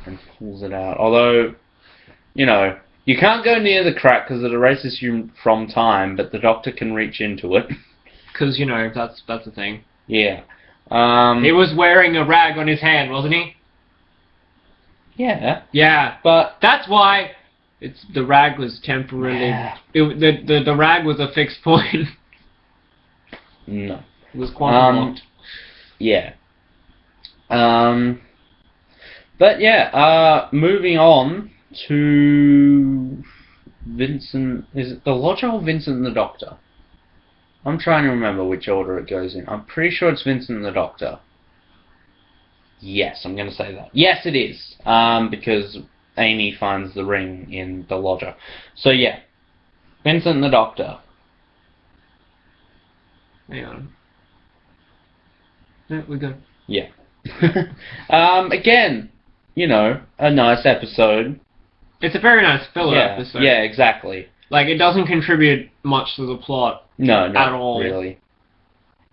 and pulls it out. Although, you know, you can't go near the crack because it erases you from time, but the Doctor can reach into it. Because, you know, that's the thing. Yeah. He was wearing a rag on his hand, wasn't he? Yeah. Yeah. But that's why the rag was temporarily... Yeah. The rag was a fixed point. No. It was quantum locked. Yeah. But yeah, moving on to Vincent. Is it the Lodger or Vincent and the Doctor? I'm trying to remember which order it goes in. I'm pretty sure it's Vincent and the Doctor. Yes, I'm going to say that. Yes, it is. Because Amy finds the ring in the Lodger. So yeah, Vincent and the Doctor. Hang on. Yeah, we're good. Yeah. Again, a nice episode. It's a very nice filler episode. Yeah, exactly. Like, it doesn't contribute much to the plot. No, not at all. really.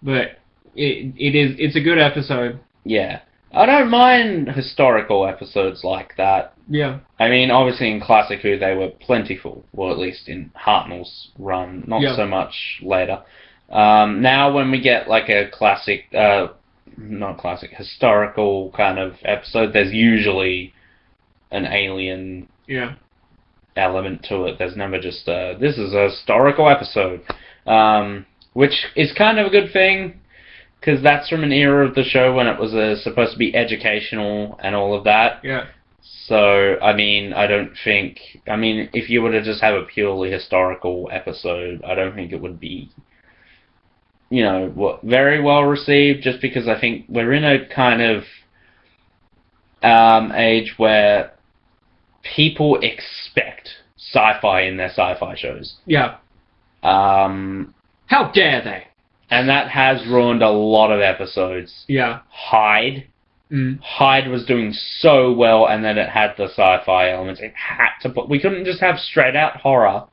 But it's a good episode. Yeah. I don't mind historical episodes like that. Yeah. I mean, obviously in Classic Who they were plentiful, or at least in Hartnell's run, not so much later. Now when we get like a classic, not classic, historical kind of episode, there's usually an alien element to it. There's never just, this is a historical episode, which is kind of a good thing. Because that's from an era of the show when it was supposed to be educational and all of that. Yeah. So, I mean, if you were to just have a purely historical episode, I don't think it would be, very well received, just because I think we're in a kind of age where people expect sci-fi in their sci-fi shows. Yeah. How dare they? And that has ruined a lot of episodes. Yeah. Hyde. Hyde was doing so well, and then it had the sci-fi elements. It had to put... We couldn't just have straight-out horror,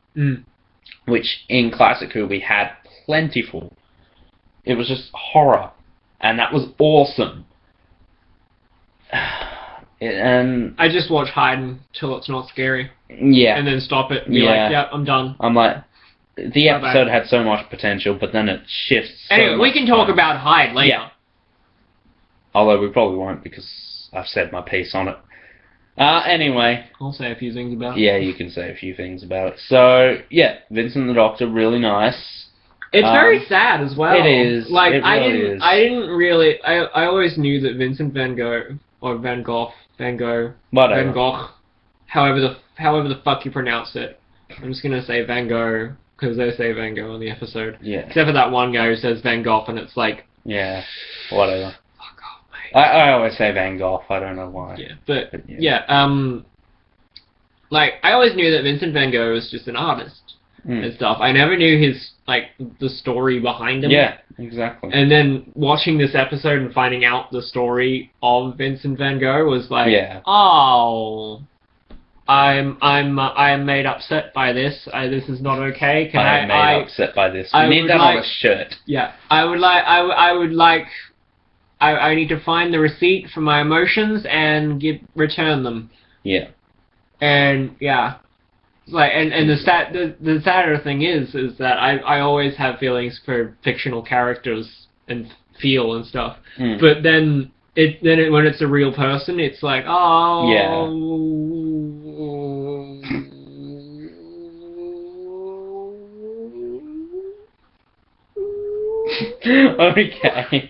which in Classic Who we had plentiful. It was just horror, and that was awesome. And I just watch Hyde until it's not scary. Yeah. And then stop it and be like, yep, I'm done. I'm like... The episode had so much potential, but then it shifts so Anyway, we can talk about Hyde later. Yeah. Although we probably won't, because I've said my piece on it. Anyway. I'll say a few things about it. Yeah, you can say a few things about it. So, yeah, Vincent the Doctor, really nice. It's very sad as well. It is. Like, it really is. I didn't really... I always knew that Vincent Van Gogh, or Van Gogh, whatever. Van Gogh, however the fuck you pronounce it. I'm just gonna say Van Gogh, because they say Van Gogh in the episode. Yeah. Except for that one guy who says Van Gogh, and it's like... Yeah, whatever. Fuck off, mate. I always say Van Gogh, I don't know why. Yeah, but like, I always knew that Vincent Van Gogh was just an artist and stuff. I never knew his, like, the story behind him. Yeah, exactly. And then watching this episode and finding out the story of Vincent Van Gogh was like, oh... I am made upset by this. This is not okay. I am made upset by this. We need that on a shirt. Yeah, I need to find the receipt for my emotions and return them. Yeah. And yeah, like and the sadder thing is that I always have feelings for fictional characters and feel and stuff. But then when it's a real person, it's like, oh. Yeah. Okay.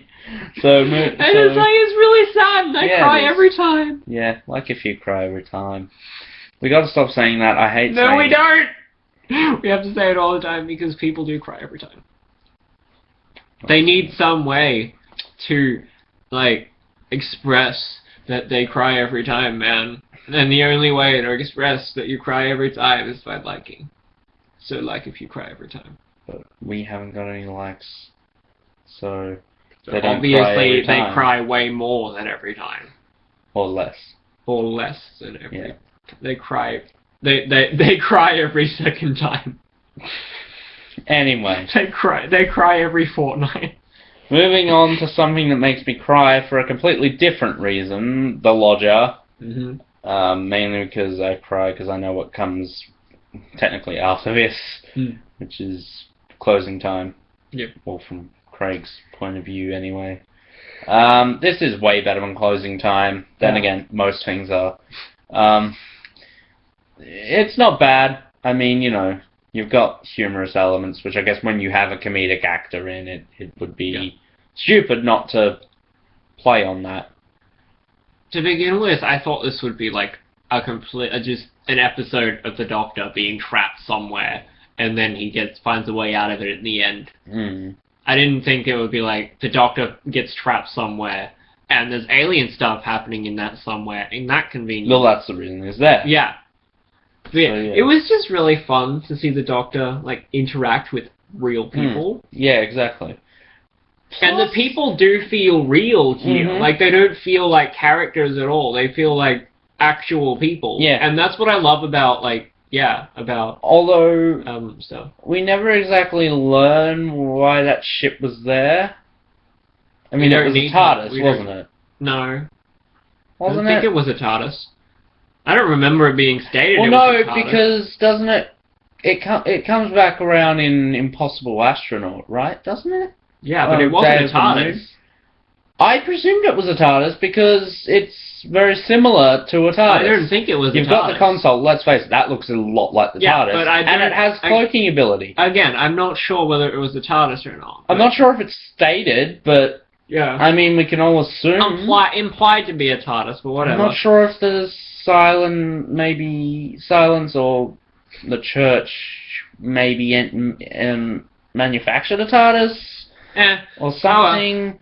It's really sad, and I cry every time. Yeah, like if you cry every time. We gotta stop saying that. I hate saying No, we don't! We have to say it all the time because people do cry every time. They need some way to, like, express that they cry every time, man. And the only way to express that you cry every time is by liking. So, like, if you cry every time. But we haven't got any likes. So obviously, they cry way more than every time. Or less. Or less than every. They cry. They cry every second time. Anyway. They cry every fortnight. Moving on to something that makes me cry for a completely different reason, The Lodger. Mainly because I cry because I know what comes technically after this, which is closing time. Yep. Well, from Craig's point of view, anyway. This is way better than closing time. Then again, most things are. It's not bad. I mean, you've got humorous elements, which I guess when you have a comedic actor in it, it would be stupid not to play on that. To begin with, I thought this would be like just an episode of the Doctor being trapped somewhere, and then he finds a way out of it in the end. I didn't think it would be like the Doctor gets trapped somewhere, and there's alien stuff happening in that somewhere, in that convenient. Well, that's the reason it's there. Yeah. It was just really fun to see the Doctor, like, interact with real people. Yeah, exactly. And the people do feel real here. Mhm. Like, they don't feel like characters at all. They feel like actual people. Yeah. And that's what I love about, like, about Although, stuff. we never exactly learn why that ship was there. I mean, it was a TARDIS, wasn't it? No. Wasn't I don't think it was a TARDIS. I don't remember it being stated. Well, it no, was a TARDIS. because doesn't it? It comes back around in Impossible Astronaut, right? Doesn't it? Yeah, but it wasn't a TARDIS. I presumed it was a TARDIS because it's very similar to a TARDIS. I don't think it was a TARDIS. You've got the console, let's face it, that looks a lot like the TARDIS. But and it has cloaking ability. Again, I'm not sure whether it was a TARDIS or not. I'm not sure if it's stated, but yeah. I mean, we can all assume. Implied to be a TARDIS, but whatever. I'm not sure if there's silence or the church maybe manufactured a TARDIS. Or something.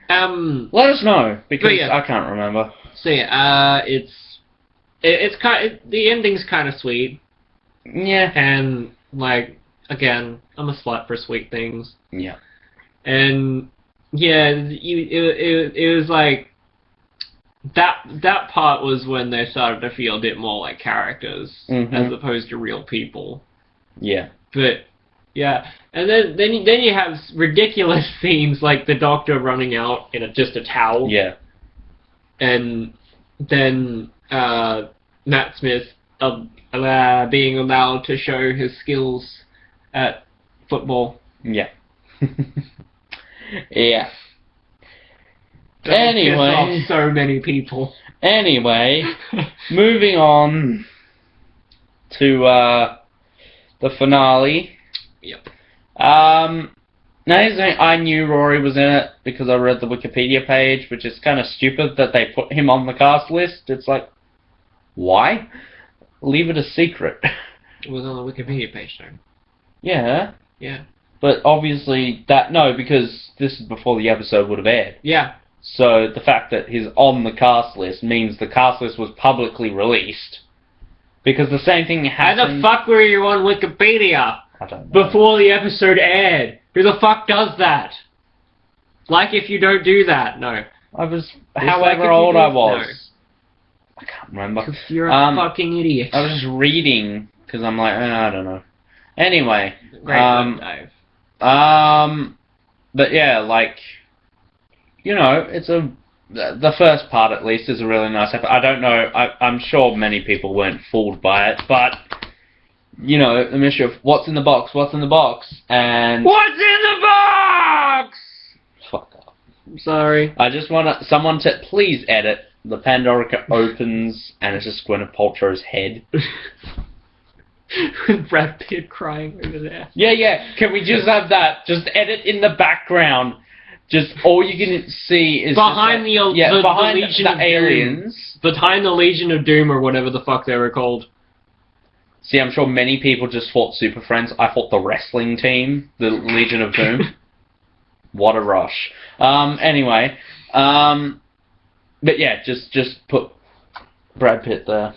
Let us know, because I can't remember. So yeah, it's kind of, the ending's kind of sweet. Yeah. And like, again, I'm a slut for sweet things. Yeah. And yeah, it was like that part was when they started to feel a bit more like characters as opposed to real people. Yeah. But yeah, and then you have ridiculous scenes like the Doctor running out in just a towel. Yeah. And then Matt Smith being allowed to show his skills at football. Yeah. Yeah. That anyway, piss off so many people. Anyway, moving on to the finale. Yep. Now here's the thing, I knew Rory was in it because I read the Wikipedia page, which is kind of stupid that they put him on the cast list. It's like, why? Leave it a secret. It was on the Wikipedia page, though. Yeah. Yeah. But obviously because this is before the episode would have aired. Yeah. So the fact that he's on the cast list means the cast list was publicly released. Because the same thing happened... How the fuck were you on Wikipedia? I don't know. Before the episode aired? Who the fuck does that? Like if you don't do that, no. I was... However old I was. No. I can't remember. Because you're a fucking idiot. I was just reading, because I'm like, I don't know. Anyway. Great dive. But yeah, like... You know, the first part, at least, is a really nice episode. I don't know, I'm sure many people weren't fooled by it, but, you know, the mystery of what's in the box, and... What's in the box?! Fuck off. I'm sorry. I just want someone to please edit. The Pandora opens, and it's just Gwyneth Paltrow's head. With Brad Pitt crying over there. Yeah, can we just have that? Just edit in the background. Just all you can see is behind behind the Legion of aliens. Doom. Behind the Legion of Doom or whatever the fuck they were called. See, I'm sure many people just thought Super Friends. I thought the wrestling team, the Legion of Doom. What a rush. Anyway, but yeah, just put Brad Pitt there.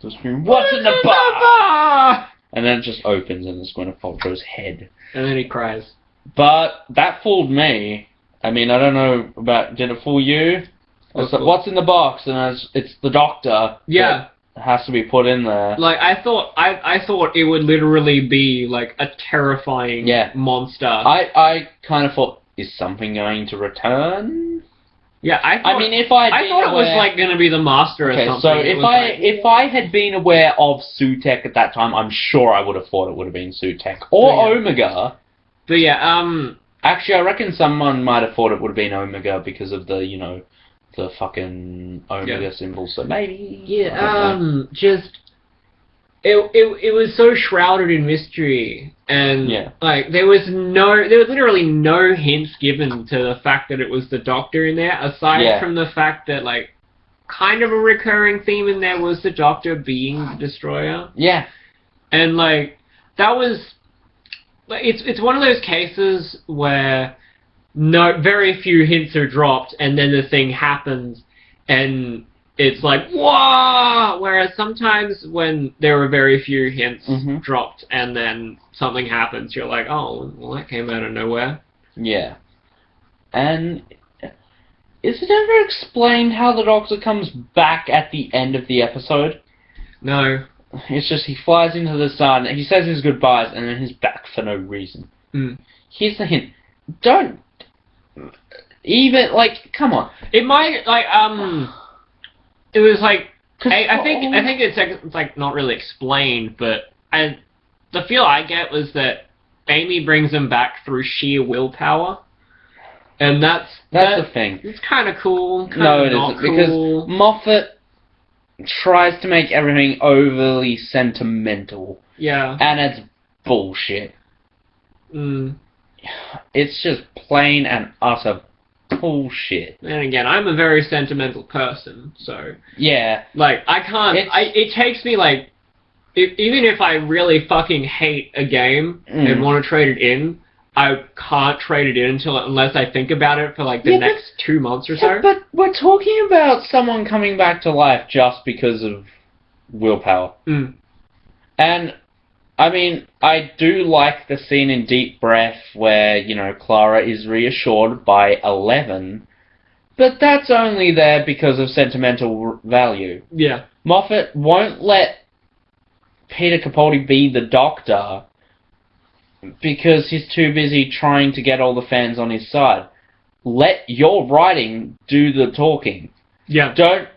Just scream, what's in the box? And then it just opens and it's Gwyneth Paltrow's head. And then he cries. But that fooled me. I mean, I don't know about... Did it fool you? What's in the box? And it's the Doctor. Yeah. That has to be put in there. Like, I thought it would literally be, like, a terrifying monster. I kind of thought, is something going to return? Yeah, I thought it was, like, going to be the Master or something. So if I had been aware of Sutekh at that time, I'm sure I would have thought it would have been Sutekh. Or Omega. But yeah, actually, I reckon someone might have thought it would have been Omega because of the, you know, the fucking Omega symbol. So maybe. Yeah. Just it was so shrouded in mystery, and like there was literally no hints given to the fact that it was the Doctor in there, aside from the fact that like kind of a recurring theme in there was the Doctor being the Destroyer. Yeah. And like that was. It's one of those cases where very few hints are dropped, and then the thing happens, and it's like, whoa! Whereas sometimes when there were very few hints dropped, and then something happens, you're like, oh, well, that came out of nowhere. Yeah. And is it ever explained how the Doctor comes back at the end of the episode? No. It's just he flies into the sun, he says his goodbyes, and then he's back for no reason. Here's the hint. Don't... Even, like, come on. It might, like, it was like... I think it's like not really explained, but the feel I get was that Amy brings him back through sheer willpower, and that's the thing. It's kind of cool. No, it isn't, because Moffat tries to make everything overly sentimental. Yeah. And it's bullshit. It's just plain and utter bullshit. And again, I'm a very sentimental person, so... Yeah. Like, I can't... It takes me, like... even if I really fucking hate a game and want to trade it in, I can't trade it in unless I think about it for, like, the next 2 months or so. But we're talking about someone coming back to life just because of willpower. And... I mean, I do like the scene in Deep Breath where, you know, Clara is reassured by 11, but that's only there because of sentimental value. Yeah. Moffat won't let Peter Capaldi be the Doctor because he's too busy trying to get all the fans on his side. Let your writing do the talking. Yeah. Don't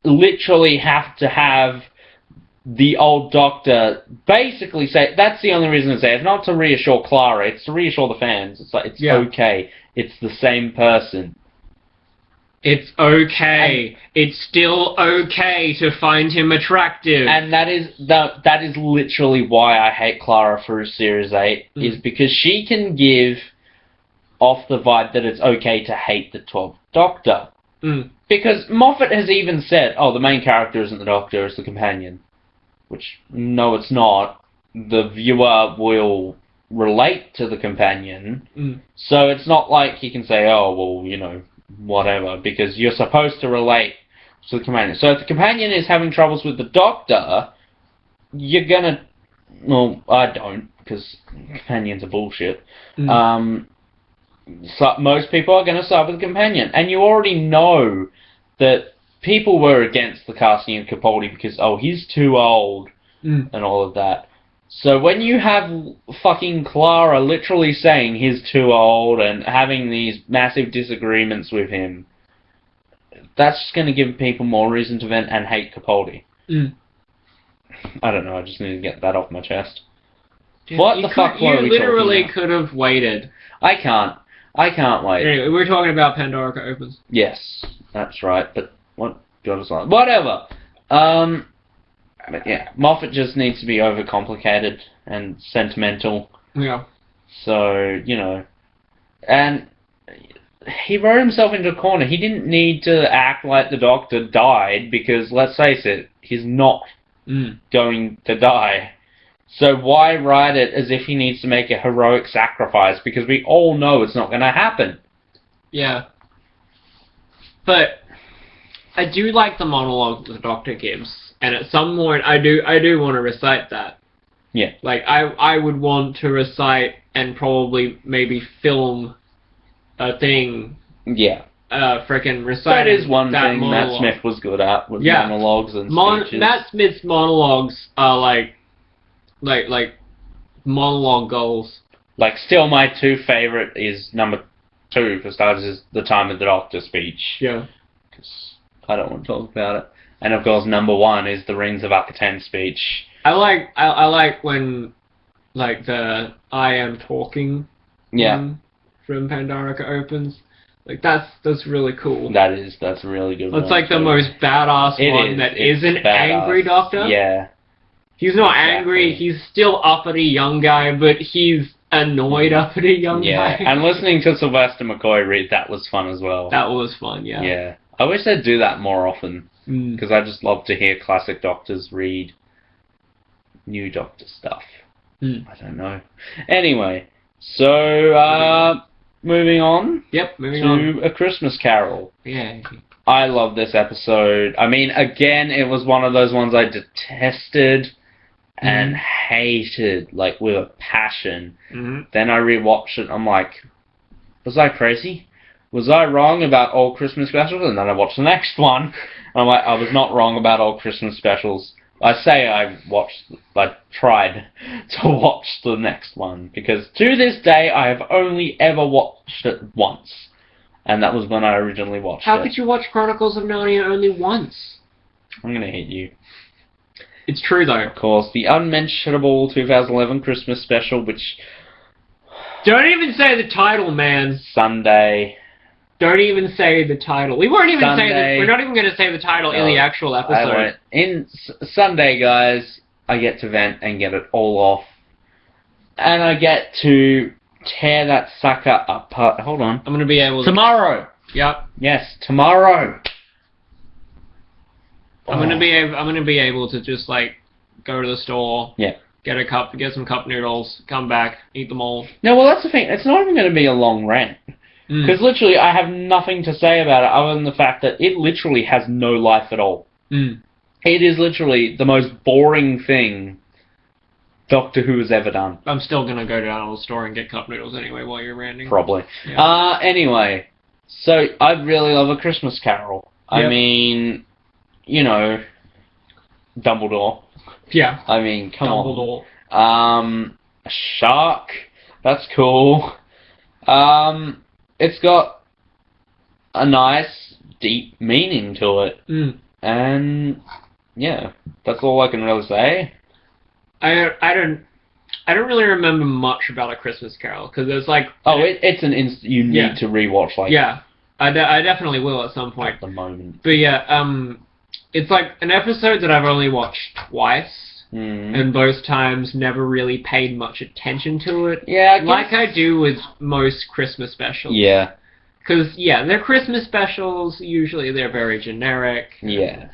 literally have to have the old Doctor basically say, that's the only reason it's there. It's not to reassure Clara, it's to reassure the fans. It's like, it's okay. It's the same person. It's okay. It's still okay to find him attractive. And that is literally why I hate Clara for Series 8, is because she can give off the vibe that it's okay to hate the 12th Doctor. Because Moffat has even said, oh, the main character isn't the Doctor, it's the companion. Which, no, it's not. The viewer will relate to the companion. So it's not like you can say, oh, well, you know, whatever, because you're supposed to relate to the companion. So if the companion is having troubles with the Doctor, you're gonna... Well, I don't, because companions are bullshit. So most people are gonna side with the companion. And you already know that people were against the casting of Capaldi because, oh, he's too old, and all of that. So when you have fucking Clara literally saying he's too old and having these massive disagreements with him, that's just going to give people more reason to vent and hate Capaldi. I don't know, I just need to get that off my chest. What the fuck were we talking about? You literally could have waited. I can't wait. Anyway, we're talking about Pandorica Opens. Yes, that's right, but... What? Whatever. But yeah, Moffat just needs to be overcomplicated and sentimental. Yeah. So, you know, and he wrote himself into a corner. He didn't need to act like the Doctor died because, let's face it, he's not going to die. So why write it as if he needs to make a heroic sacrifice? Because we all know it's not going to happen. Yeah. But I do like the monologue the Doctor gives, and at some point I do want to recite that. Yeah. Like I would want to recite and probably maybe film a thing. Yeah. Frickin' recite. That is one thing monologue. Matt Smith was good at, was monologues and speeches. Matt Smith's monologues are like monologue goals. Like, still my two favourite is number 2, for starters, is the Time of the Doctor speech. Yeah. Because I don't want to talk about it. And of course, number 1 is the Rings of Akaten speech. I like when, like, the I am talking from Pandorica Opens. Like, that's really cool. That's a really good one. It's like the most badass one that isn't angry Doctor. Yeah. He's not angry, he's still uppity young guy, but he's annoyed uppity young guy. Yeah, and listening to Sylvester McCoy read, that was fun as well. That was fun, yeah. Yeah. I wish they'd do that more often, because I just love to hear classic Doctors read new Doctor stuff. I don't know. Anyway, so, moving on. Yep, moving on. To A Christmas Carol. Yeah. I love this episode. I mean, again, it was one of those ones I detested and hated, like, with a passion. Then I rewatched it, and I'm like, was I crazy? was I wrong about all Christmas specials? And then I watched the next one. And I'm like, I was not wrong about all Christmas specials. I say I tried to watch the next one, because to this day I have only ever watched it once. And that was when I originally watched it. How could you watch Chronicles of Narnia only once? I'm gonna hit you. It's true though. Of course, the unmentionable 2011 Christmas special, which... Don't even say the title, man. Sunday. Don't even say the title. We won't even Sunday. say the... We're not even going to say the title in the actual episode. In Sunday, guys, I get to vent and get it all off. And I get to tear that sucker apart. Hold on. I'm going to be able to... Tomorrow! Yep. Yes, tomorrow! I'm going to be able to just, like, go to the store... Yeah. Get some cup noodles, come back, eat them all. No, well, that's the thing. It's not even going to be a long rant. Because literally, I have nothing to say about it other than the fact that it literally has no life at all. It is literally the most boring thing Doctor Who has ever done. I'm still going to go down to the store and get cup noodles anyway while you're ranting. Probably. Yeah. Anyway, so I really love A Christmas Carol. Yep. I mean, you know, Dumbledore. Yeah. I mean, come Dumbledore. on. A shark. That's cool. It's got a nice, deep meaning to it. And, yeah, that's all I can really say. I don't really remember much about A Christmas Carol, because there's like... Oh, it's an you need to rewatch, like... Yeah, I definitely will at some point. At the moment. But yeah, it's like an episode that I've only watched twice. And both times never really paid much attention to it. Yeah, I guess. Like I do with most Christmas specials. Yeah. Because, yeah, they're Christmas specials. Usually they're very generic. Yeah.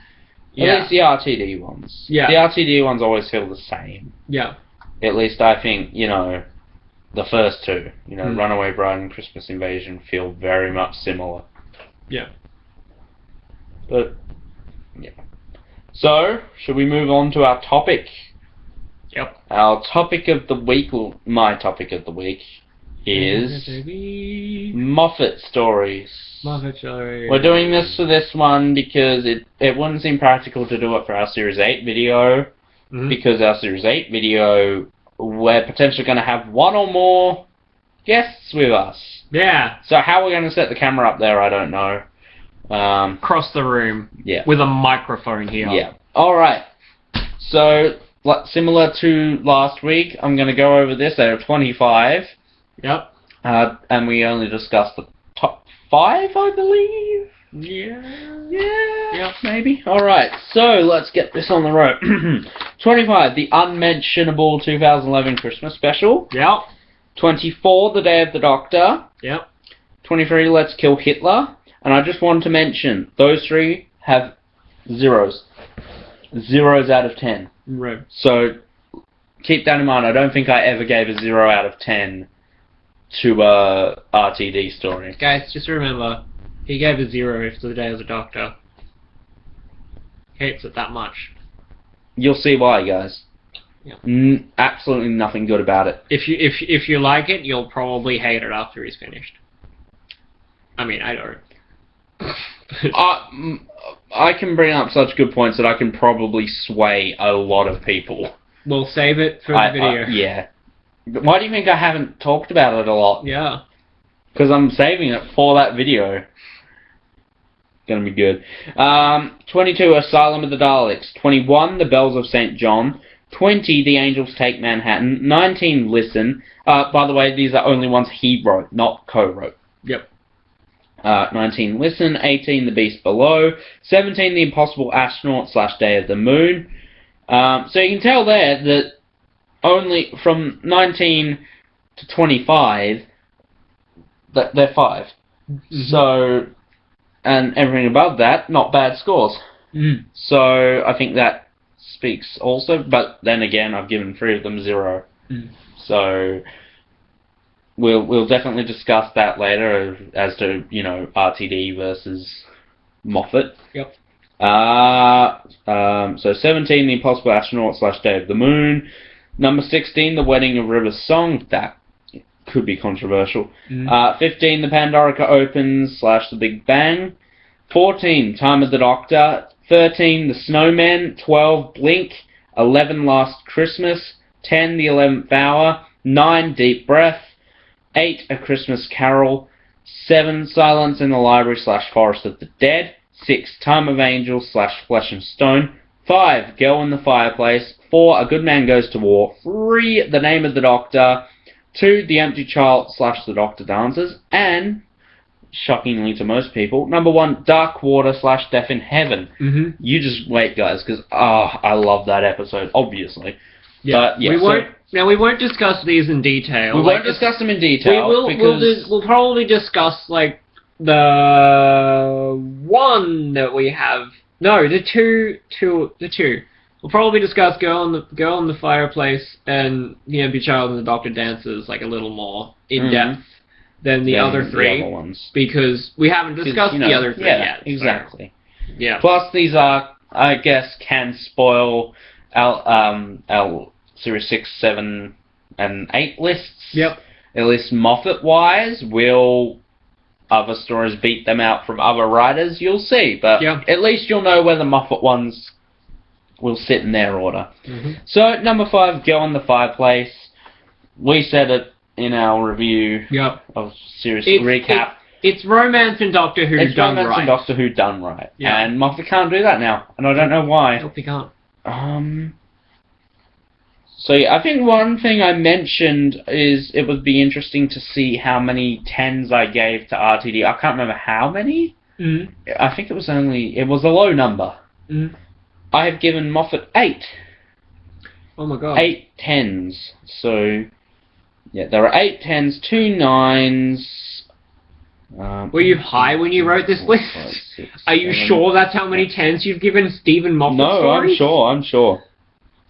At least the RTD ones. Yeah. The RTD ones always feel the same. Yeah. At least I think, you know, the first two, you know, Runaway Bride and Christmas Invasion feel very much similar. Yeah. But, yeah. So, should we move on to our topic? Yep. Our topic of the week, well, my topic of the week, is Moffat stories. Moffat stories. We're doing this for this one because it wouldn't seem practical to do it for our Series 8 video, because our Series 8 video, we're potentially going to have one or more guests with us. Yeah. So how we're going to set the camera up there, I don't know. Across the room. Yeah. With a microphone here. Yeah. Alright. So, similar to last week, I'm going to go over this. There are 25. Yep. And we only discussed the top 5, I believe? Yeah. Yeah. Yep. Maybe. Alright. So, let's get this on the road. 25, the unmentionable 2011 Christmas special. Yep. 24, The Day of the Doctor. Yep. 23, Let's Kill Hitler. And I just wanted to mention, those three have zeros. Zeros out of 10. Right. So, keep that in mind. I don't think I ever gave a 0 out of 10 to a RTD story. Guys, just remember, he gave a 0 to The Day of the Doctor. Hates it that much. You'll see why, guys. Yeah. Absolutely nothing good about it. If you like it, you'll probably hate it after he's finished. I mean, I don't. I can bring up such good points that I can probably sway a lot of people. We'll save it for the video. Yeah. Why do you think I haven't talked about it a lot? Yeah. Because I'm saving it for that video. Gonna be good. 22, Asylum of the Daleks. 21, The Bells of St. John. 20, The Angels Take Manhattan. 19, Listen. By the way, these are only ones he wrote, not co-wrote. Yep. 19, Listen. 18, The Beast Below. 17, The Impossible Astronaut / Day of the Moon. So you can tell there that only from 19 to 25, that they're 5. So, and everything above that, not bad scores. So I think that speaks also, but then again, I've given 3 of them 0. So we'll definitely discuss that later as to, you know, RTD versus Moffat. Yep. So 17, The Impossible Astronaut / Day of the Moon. Number 16, The Wedding of River Song. That could be controversial. 15, The Pandorica Opens / The Big Bang. 14, Time of the Doctor. 13, The Snowman. 12, Blink. 11, Last Christmas. 10, The 11th Hour. 9, Deep Breath. 8, A Christmas Carol. 7, Silence in the Library / Forest of the Dead. 6, Time of Angels / Flesh and Stone. 5, Girl in the Fireplace. 4, A Good Man Goes to War. 3, The Name of the Doctor. 2, The Empty Child / The Doctor Dances. And, shockingly to most people, number 1, Dark Water / Death in Heaven. You just wait, guys, because I love that episode, obviously. Yeah, but, yeah, we won't discuss these in detail. We won't discuss them in detail. We'll probably discuss, like, the one that we have. No, the two. We'll probably discuss Girl in the Fireplace and The Empty Child and the Doctor Dances, like, a little more in depth than the other three. The other ones. Because we haven't discussed the other three yet. Exactly. So, yeah. Plus, these are, I guess, can spoil our Series 6, 7, and 8 lists. Yep. At least Moffat-wise, will other stories beat them out from other writers? You'll see. But at least you'll know where the Moffat ones will sit in their order. So, number 5, Girl in the Fireplace. We said it in our review of Series recap. It's romance and Doctor Who done right. It's romance and Doctor Who done right. Yeah. And Moffat can't do that now. And I don't know why. I hope he can't. So yeah, I think one thing I mentioned is it would be interesting to see how many 10s I gave to RTD. I can't remember how many. I think it was a low number. I have given Moffat 8. Oh my god. 8 10s. So, yeah, there are 8 10s, 2 9s. Were you high when you wrote this list? 5, 6, Are you sure that's how many 10s you've given Stephen Moffat stories? No, I'm sure.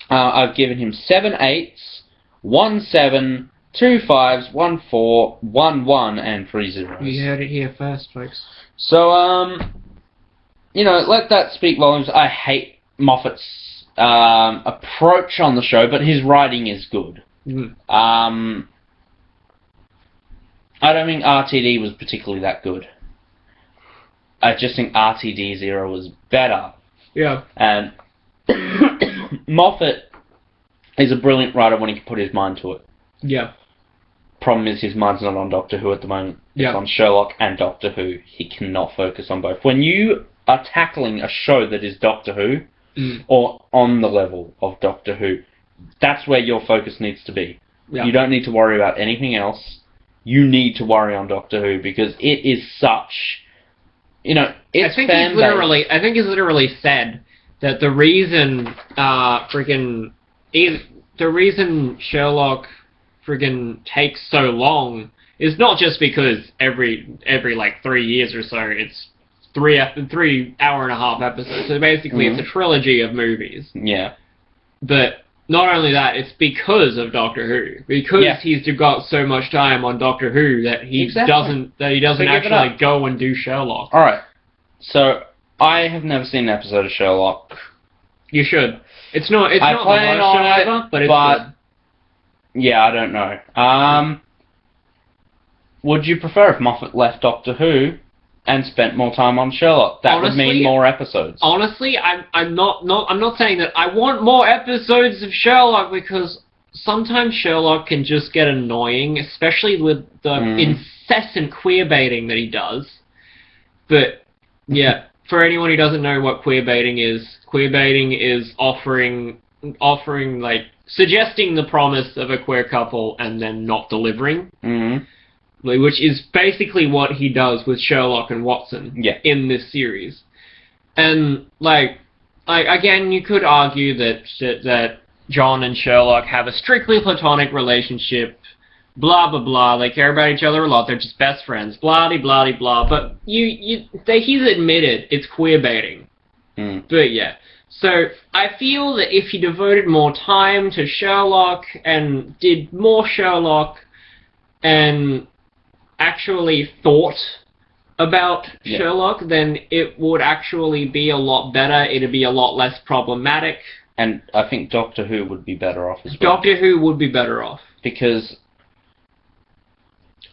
I've given him 7 8s, 1 7, 2 5s, 1 4, 1 1, and 3 zeros. You heard it here first, folks. So, let that speak volumes. I hate Moffat's approach on the show, but his writing is good. I don't think RTD was particularly that good. I just think RTD's era was better. Yeah. And Moffat is a brilliant writer when he can put his mind to it. Yeah. Problem is his mind's not on Doctor Who at the moment. It's on Sherlock and Doctor Who. He cannot focus on both. When you are tackling a show that is Doctor Who, or on the level of Doctor Who, that's where your focus needs to be. You don't need to worry about anything else. You need to worry on Doctor Who because it is such, it's I think he's literally said that the reason the reason Sherlock takes so long is not just because every like 3 years or so it's 3 hour-and-a-half episodes. So basically it's a trilogy of movies. Yeah. But not only that, it's because of Doctor Who. Because he's got so much time on Doctor Who that he doesn't actually go and do Sherlock. Alright. So I have never seen an episode of Sherlock. You should. It's not the most show ever, but it's good. Yeah, I don't know. Would you prefer if Moffat left Doctor Who and spent more time on Sherlock? That would mean more episodes. Honestly, I'm not saying that I want more episodes of Sherlock because sometimes Sherlock can just get annoying, especially with the incessant queerbaiting that he does. But yeah, for anyone who doesn't know what queerbaiting is offering like suggesting the promise of a queer couple and then not delivering. Which is basically what he does with Sherlock and Watson in this series. And, like again, you could argue that John and Sherlock have a strictly platonic relationship, blah, blah, blah, they care about each other a lot, they're just best friends, blah-de-blah-de blah, but he's admitted it's queerbaiting. But yeah. So, I feel that if he devoted more time to Sherlock and did more Sherlock and actually thought about Sherlock, then it would actually be a lot better. It'd be a lot less problematic. And I think Doctor Who would be better off as well. Doctor Who would be better off. Because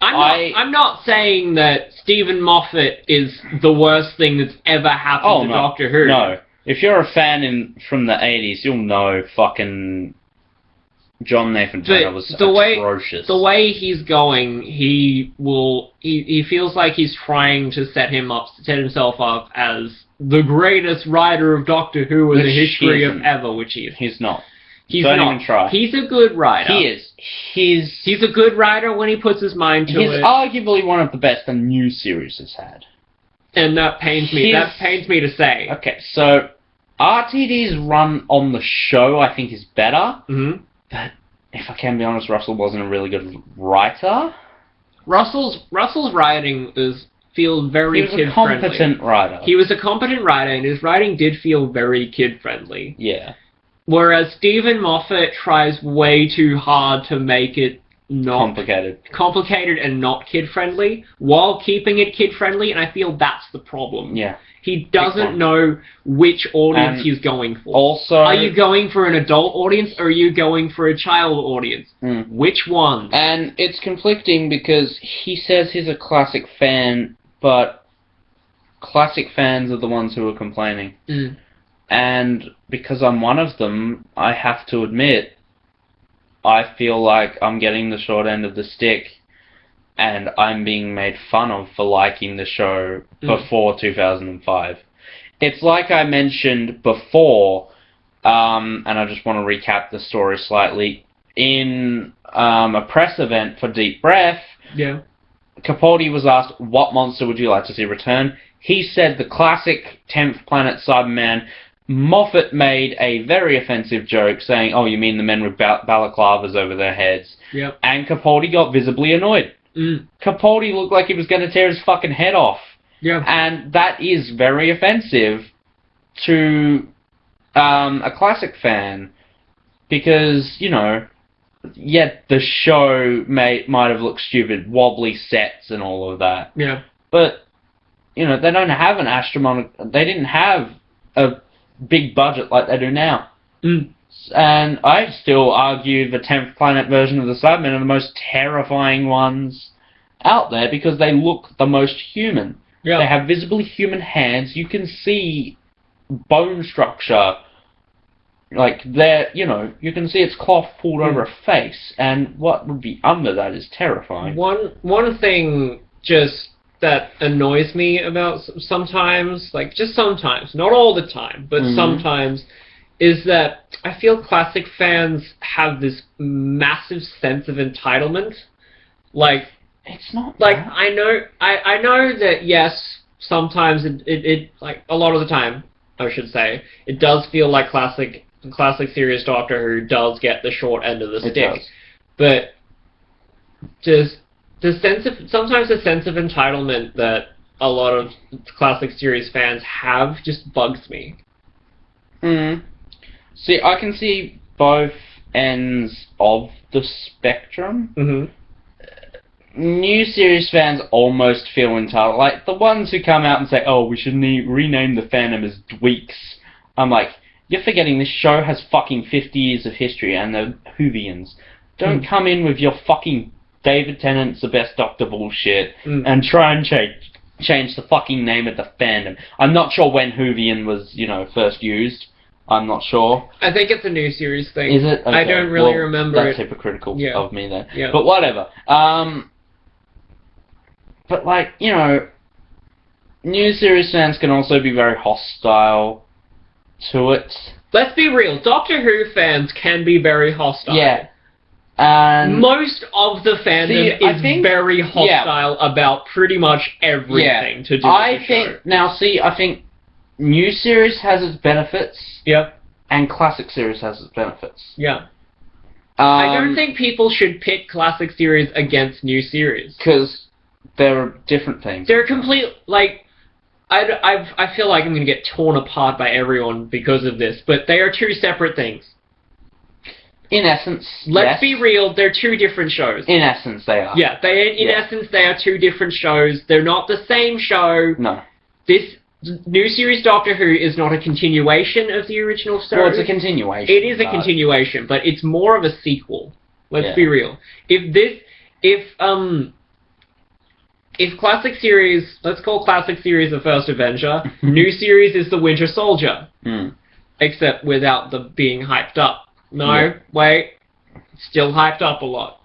I'm not saying that Stephen Moffat is the worst thing that's ever happened to Doctor Who. No. If you're a fan from the 80s, you'll know fucking John Nathan Turner was atrocious. The way he's going, he feels like he's trying to set himself up as the greatest writer of Doctor Who in the history of ever, which he is. He's not. Don't even try. He's a good writer. He is. He's a good writer when he puts his mind to it. He's arguably one of the best the new series has had. And that pains me. That pains me to say. Okay, so RTD's run on the show, I think, is better. Mm-hmm. But if I can be honest, Russell wasn't a really good writer. Russell's writing feels very kid-friendly. He was a competent writer. He was a competent writer, and his writing did feel very kid-friendly. Yeah. Whereas Stephen Moffat tries way too hard to make it not complicated and not kid-friendly, while keeping it kid-friendly, and I feel that's the problem. Yeah. He doesn't know which audience he's going for. Also, are you going for an adult audience, or are you going for a child audience? Which one? And it's conflicting because he says he's a classic fan, but classic fans are the ones who are complaining. And because I'm one of them, I have to admit, I feel like I'm getting the short end of the stick, and I'm being made fun of for liking the show before 2005. It's like I mentioned before, and I just want to recap the story slightly. In a press event for Deep Breath, Capaldi was asked, what monster would you like to see return? He said the classic 10th Planet Cyberman. Moffat made a very offensive joke saying, oh, you mean the men with balaclavas over their heads? Yep. And Capaldi got visibly annoyed. Capaldi looked like he was going to tear his fucking head off. Yeah. And that is very offensive to a classic fan because, you know, yet the show might have looked stupid, wobbly sets and all of that. Yeah. But, you know, they don't have an astronomical... They didn't have a big budget like they do now. And I still argue the 10th Planet version of the Cybermen are the most terrifying ones out there because they look the most human. Yeah. They have visibly human hands. You can see bone structure. Like, you know, you can see its cloth pulled over a face. And what would be under that is terrifying. One thing just that annoys me about sometimes, like just sometimes, not all the time, but sometimes, is that I feel classic fans have this massive sense of entitlement. Like, it's not like that. I know that yes, sometimes it like a lot of the time, I should say, it does feel like classic series Doctor Who does get the short end of the stick. Does. But just sometimes the sense of entitlement that a lot of classic series fans have just bugs me. See, I can see both ends of the spectrum. New series fans almost feel entitled. Like, the ones who come out and say, oh, we should rename the fandom as Dweeks. I'm like, you're forgetting this show has fucking 50 years of history and the Whovians. Don't come in with your fucking David Tennant's the best Doctor bullshit and try and change the fucking name of the fandom. I'm not sure when Whovian was, you know, first used. I'm not sure. I think it's a new series thing. Is it? Okay. I don't really remember that's hypocritical of me then. Yeah. But whatever. But, like, you know, new series fans can also be very hostile to it. Let's be real. Doctor Who fans can be very hostile. Yeah. And most of the fandom is very hostile about pretty much everything to do with the show. I think new series has its benefits. Yep. And classic series has its benefits. Yeah. I don't think people should pit classic series against new series. Because they're different things. They're complete, like, I feel like I'm going to get torn apart by everyone because of this, but they are two separate things. In essence, Let's be real, they're two different shows. In essence, they are. Yeah, in essence, they are two different shows. They're not the same show. No. This new series Doctor Who is not a continuation of the original story. Well, it's a continuation. It is a continuation, but it's more of a sequel. Let's be real. If if classic series, let's call classic series the First Avenger, new series is the Winter Soldier. Except without the being hyped up. No, wait, still hyped up a lot.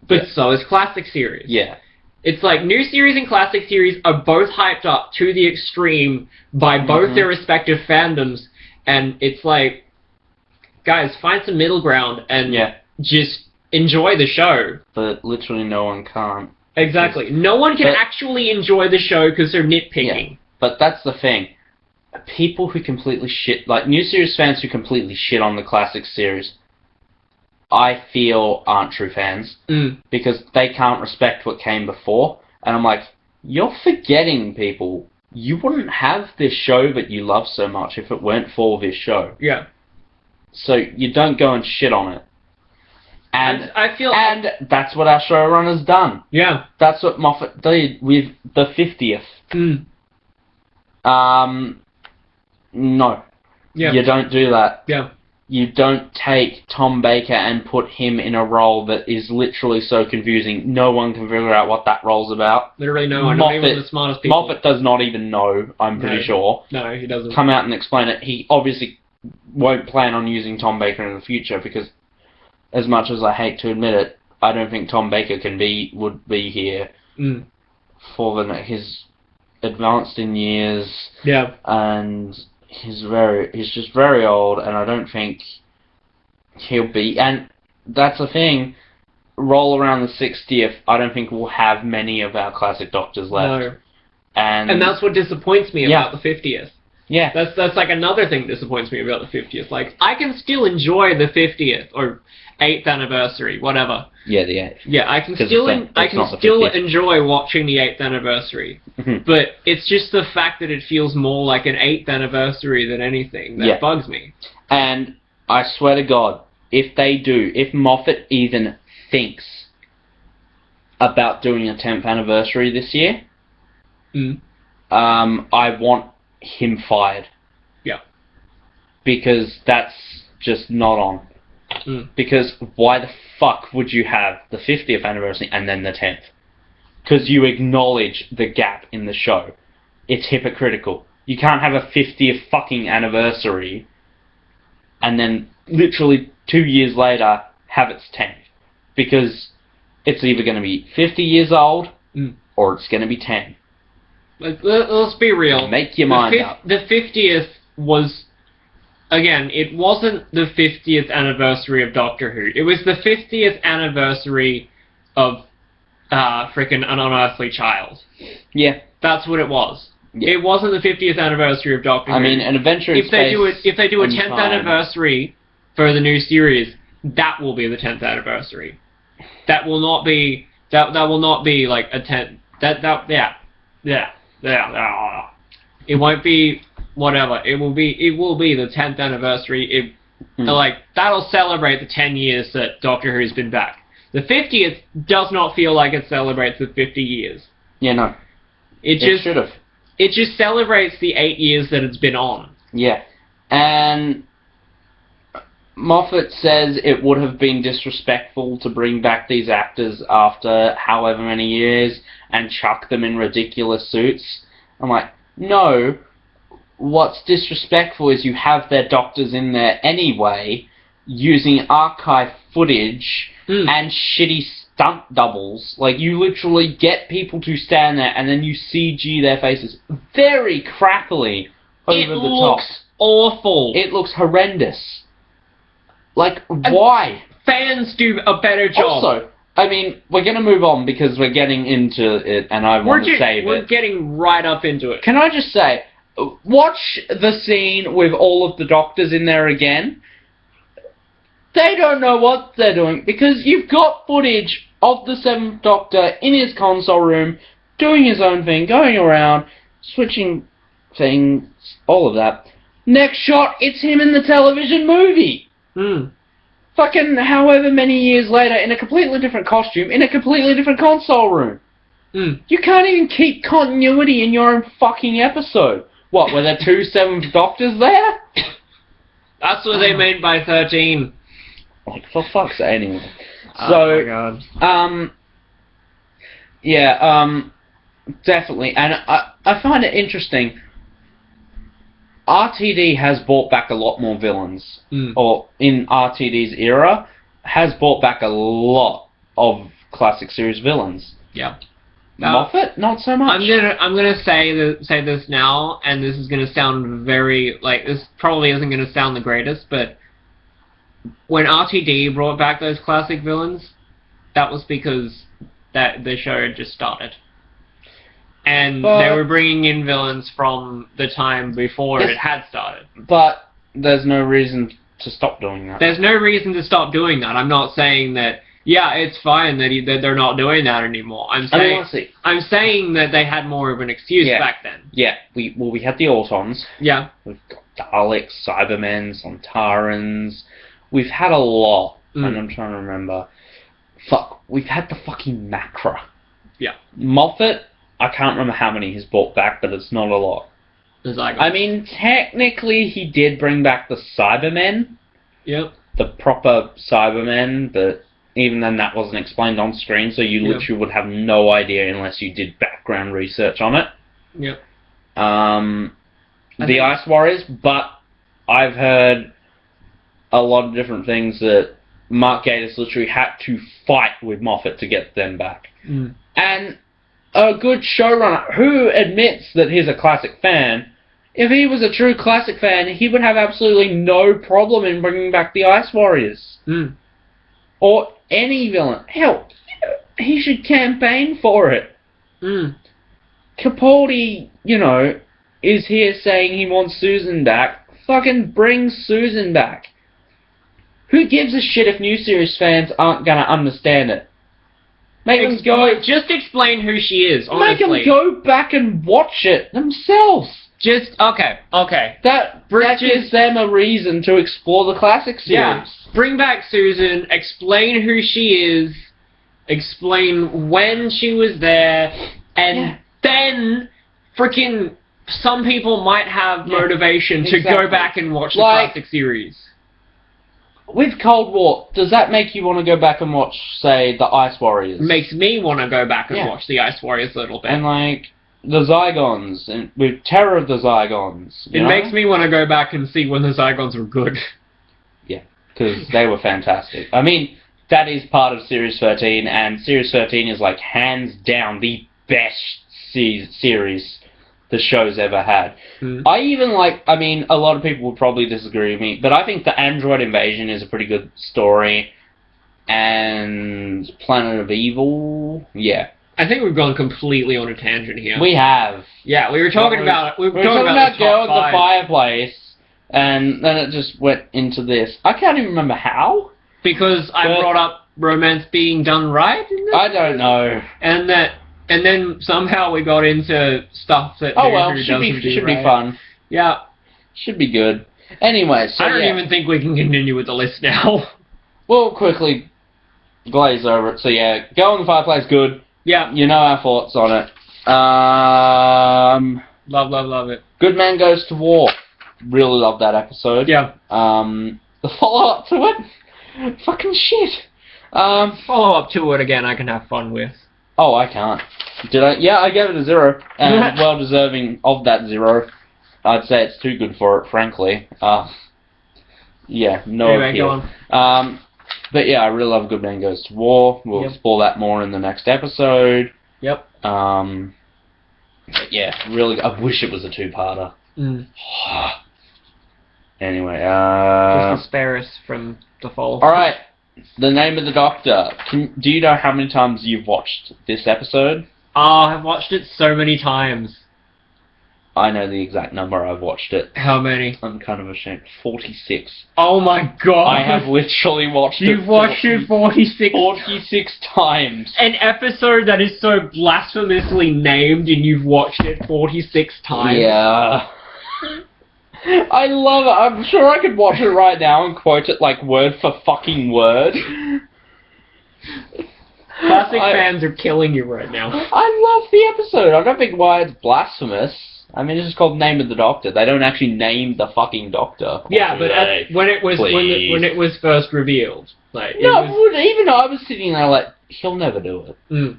But so is classic series. Yeah. It's like new series and classic series are both hyped up to the extreme by both their respective fandoms, and it's like, guys, find some middle ground and just enjoy the show. But literally no one can't. Exactly. No one can actually enjoy the show because they're nitpicking. Yeah. But that's the thing. People who completely shit, like new series fans who completely shit on the classic series, I feel aren't true fans because they can't respect what came before. And I'm like, you're forgetting, people. You wouldn't have this show that you love so much if it weren't for this show. Yeah. So you don't go and shit on it. And I feel, and that's what our showrunner's done. Yeah. That's what Moffat did with the 50th. No. Yeah. You don't do that. Yeah. You don't take Tom Baker and put him in a role that is literally so confusing. No one can figure out what that role's about. Literally no one. Not even the smartest people. Moffat does not even know, I'm pretty sure. No, he doesn't. Come out and explain it. He obviously won't plan on using Tom Baker in the future because, as much as I hate to admit it, I don't think Tom Baker would be here for his advanced in years. Yeah. And he's just very old, and I don't think he'll be. And that's the thing. Roll around the 60th, I don't think we'll have many of our classic Doctors left. No. And that's what disappoints me about the 50th. Yeah. That's like another thing that disappoints me about the 50th. Like, I can still enjoy the 50th or 8th anniversary, whatever. Yeah, the 8th. Yeah, I can still enjoy watching the 8th anniversary. But it's just the fact that it feels more like an 8th anniversary than anything that bugs me. And I swear to God, if Moffat even thinks about doing a 10th anniversary this year, I want him fired. Yeah. Because that's just not on. Because why the fuck would you have the 50th anniversary and then the 10th? Because you acknowledge the gap in the show. It's hypocritical. You can't have a 50th fucking anniversary and then literally 2 years later have its 10th. Because it's either going to be 50 years old or it's going to be 10. Let's be real. Make your mind up. The 50th was... Again, it wasn't the 50th anniversary of Doctor Who. It was the 50th anniversary of frickin' An Unearthly Child. Yeah. That's what it was. Yeah. It wasn't the 50th anniversary of Doctor Who. I mean, An Adventure in Space... If they do a 10th anniversary for the new series, that will be the 10th anniversary. That will not be... That will not be like a 10th... Yeah. It won't be... Whatever, it will be the 10th anniversary. Like, that'll celebrate the 10 years that Doctor Who's been back. The 50th does not feel like it celebrates the 50 years. Yeah, no. It should have. It just celebrates the 8 years that it's been on. Yeah. And Moffat says it would have been disrespectful to bring back these actors after however many years and chuck them in ridiculous suits. I'm like, no. What's disrespectful is you have their doctors in there anyway, using archive footage and shitty stunt doubles. Like, you literally get people to stand there and then you CG their faces very crappily over the top. It looks awful. It looks horrendous. Like, why? Fans do a better job. Also, I mean, we're going to move on because we're getting into it and I want to save it. We're getting right up into it. Can I just say... Watch the scene with all of the doctors in there again. They don't know what they're doing because you've got footage of the 7th Doctor in his console room, doing his own thing, going around, switching things, all of that. Next shot, it's him in the television movie. Fucking however many years later, in a completely different costume, in a completely different console room. You can't even keep continuity in your own fucking episode. What, were there 2 7th Doctors there? That's what they meant by 13. Like, for fuck's sake, anyway. Oh my god. Definitely, and I find it interesting. RTD has brought back a lot more villains, or in RTD's era, has brought back a lot of classic series villains. Yeah. Moffat, not so much. I'm gonna say this now, and this is gonna sound very this probably isn't gonna sound the greatest, but when RTD brought back those classic villains, that was because that the show had just started, and they were bringing in villains from the time before it had started. But there's no reason to stop doing that. There's no reason to stop doing that. I'm not saying that. Yeah, it's fine that they're not doing that anymore. I'm saying that they had more of an excuse back then. Yeah, we had the Autons. Yeah. We've got Daleks, Cybermen, Sontarans. We've had a lot, and I'm trying to remember. Fuck, we've had the fucking Macra. Yeah. Moffat, I can't remember how many he's brought back, but it's not a lot. I mean, technically he did bring back the Cybermen. Yep. The proper Cybermen, but even then that wasn't explained on screen, so you literally would have no idea unless you did background research on it. Yep. The Ice Warriors, but I've heard a lot of different things that Mark Gatiss literally had to fight with Moffat to get them back. And a good showrunner who admits that he's a classic fan, if he was a true classic fan, he would have absolutely no problem in bringing back the Ice Warriors. Or any villain. Hell, he should campaign for it. Capaldi, is here saying he wants Susan back. Fucking bring Susan back. Who gives a shit if new series fans aren't gonna understand it? Just explain who she is, honestly. Make them go back and watch it themselves. Okay. That gives them a reason to explore the classic series. Yeah. Bring back Susan, explain who she is, explain when she was there, and then freaking some people might have motivation to go back and watch the classic series. With Cold War, does that make you want to go back and watch, say, the Ice Warriors? It makes me want to go back and watch the Ice Warriors a little bit. And the Zygons, and with Terror of the Zygons. It makes me want to go back and see when the Zygons were good. Yeah, because they were fantastic. I mean, that is part of Series 13, and Series 13 is, hands down the best series the show's ever had. I even a lot of people would probably disagree with me, but I think the Android Invasion is a pretty good story, and Planet of Evil, I think we've gone completely on a tangent here. We have. Yeah, we were talking about Girl at the Fireplace, and then it just went into this. I can't even remember how. Because I brought up romance being done right in this? I don't know. And then somehow we got into stuff that should be fun. Yeah. Should be good. Anyway, so I don't even think we can continue with the list now. We'll quickly glaze over it. So Girl in the Fireplace, good. Yeah. You know our thoughts on it. Love it. Good Man Goes to War. Really love that episode. Yeah. The follow-up to it? Fucking shit. Follow-up to it again I can have fun with. Oh, I can't. Did I? Yeah, I gave it a 0. And well deserving of that 0. I'd say it's too good for it, frankly. Yeah, no anyway, appeal. go on. But yeah, I really love Good Man Goes to War. We'll explore that more in the next episode. Yep. But yeah, really, I wish it was a 2-parter. Anyway, just to spare us from the fall. Alright, The Name of the Doctor. Do you know how many times you've watched this episode? Oh, I've watched it so many times. I know the exact number I've watched it. How many? I'm kind of ashamed. 46. Oh my god! I have literally watched it. You've watched it 46 times. An episode that is so blasphemously named and you've watched it 46 times? Yeah. I love it. I'm sure I could watch it right now and quote it word for fucking word. Classic fans are killing you right now. I love the episode. I don't think why it's blasphemous. I mean, it's just called Name of the Doctor. They don't actually name the fucking Doctor. Yeah, but when it was first revealed, even I was sitting there he'll never do it.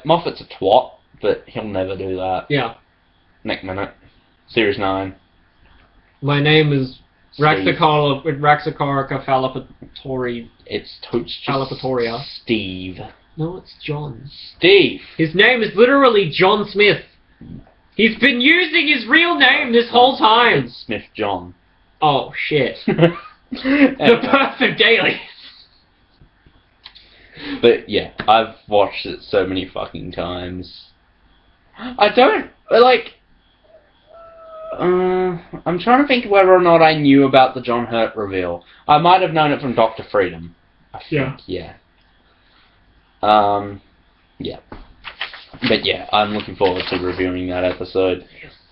Moffat's a twat, but he'll never do that. Yeah. Next minute. Series 9. My name is Raxacorica Fallipatori. It's just Fallipatoria. Steve. No, it's John. Steve! His name is literally John Smith. He's been using his real name this whole time. It's Smith John. Oh, shit. The perfect daily. But yeah, I've watched it so many fucking times. I don't, like... I'm trying to think whether or not I knew about the John Hurt reveal. I might have known it from Dr. Freedom. I think, yeah. Yeah. But yeah, I'm looking forward to reviewing that episode.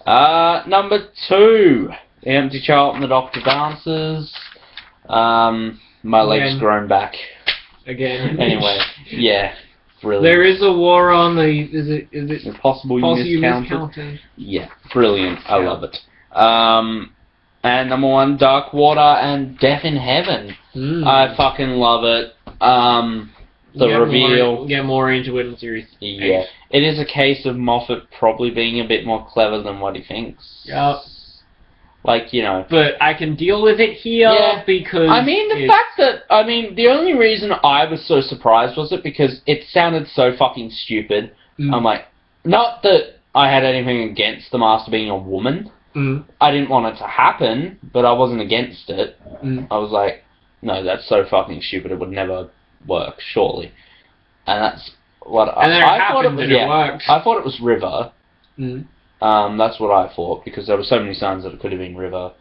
Number 2. The Empty Child and the Doctor Dances. My leg's grown back. Again. Anyway, yeah. Brilliant. There is a war on the... Is it Impossible You Miscounted? Yeah, brilliant. I love it. And number 1, Dark Water and Death in Heaven. I fucking love it. The reveal... Get more into it in series 8. Yeah. It is a case of Moffat probably being a bit more clever than what he thinks. Yep. Like, you know... But I can deal with it here because... I mean, the fact that... I mean, the only reason I was so surprised was it because it sounded so fucking stupid. I'm like... Not that I had anything against the Master being a woman. I didn't want it to happen, but I wasn't against it. I was like, no, that's so fucking stupid, it would never work, surely. And that's what I thought it was. It worked. I thought it was River. That's what I thought, because there were so many signs that it could have been River.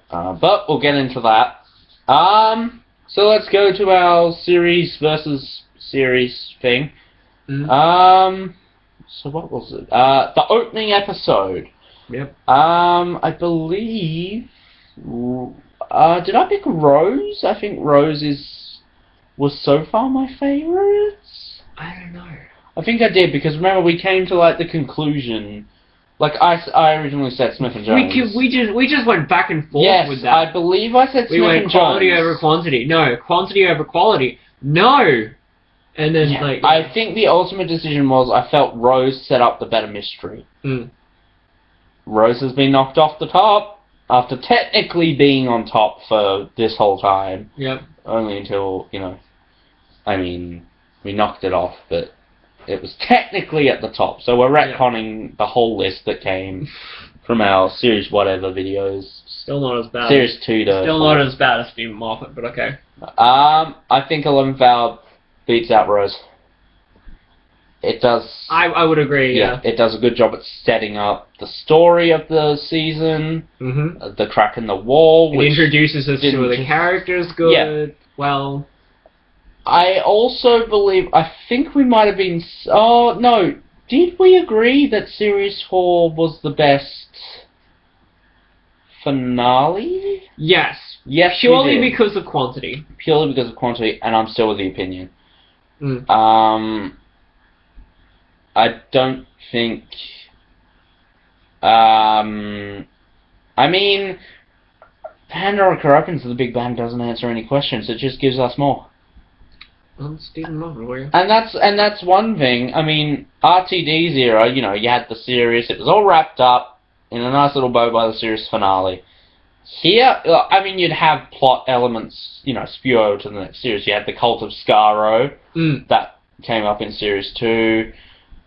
But we'll get into that. So let's go to our series versus series thing. So what was it? The opening episode. Yep. I believe... did I pick Rose? I think Rose was so far my favourite. I don't know. I think I did, because remember we came to like the conclusion. Like I originally said Smith and Jones. We just went back and forth with that. Yes, I believe I said Smith and Jones. We went quality over quantity. No, quantity over quality. No. And then like I think the ultimate decision was I felt Rose set up the better mystery. Rose has been knocked off the top after technically being on top for this whole time. Yep. Only until, you know, I mean, we knocked it off, but it was technically at the top. So we're retconning the whole list that came from our series whatever videos. Still not as bad. Series 2 to... Still not as bad as Stephen Moffat, but okay. I think 11th Hour beats out Rose. It does... I would agree, yeah. It does a good job at setting up the story of the season, the crack in the wall, which... It introduces us to the characters good, well... I also believe... I think we might have been... Oh, no. Did we agree that Series 4 was the best finale? Yes. Yes, purely because of quantity. Purely because of quantity, and I'm still with the opinion. I don't think... I mean... Pandora opens the Big Bang doesn't answer any questions, it just gives us more. Stephen Moffat, were you? And that's one thing. I mean, RTD's era, you know, you had the series, it was all wrapped up in a nice little bow by the series finale. Here, I mean, you'd have plot elements, you know, spew over to the next series. You had the Cult of Skaro, that came up in Series 2,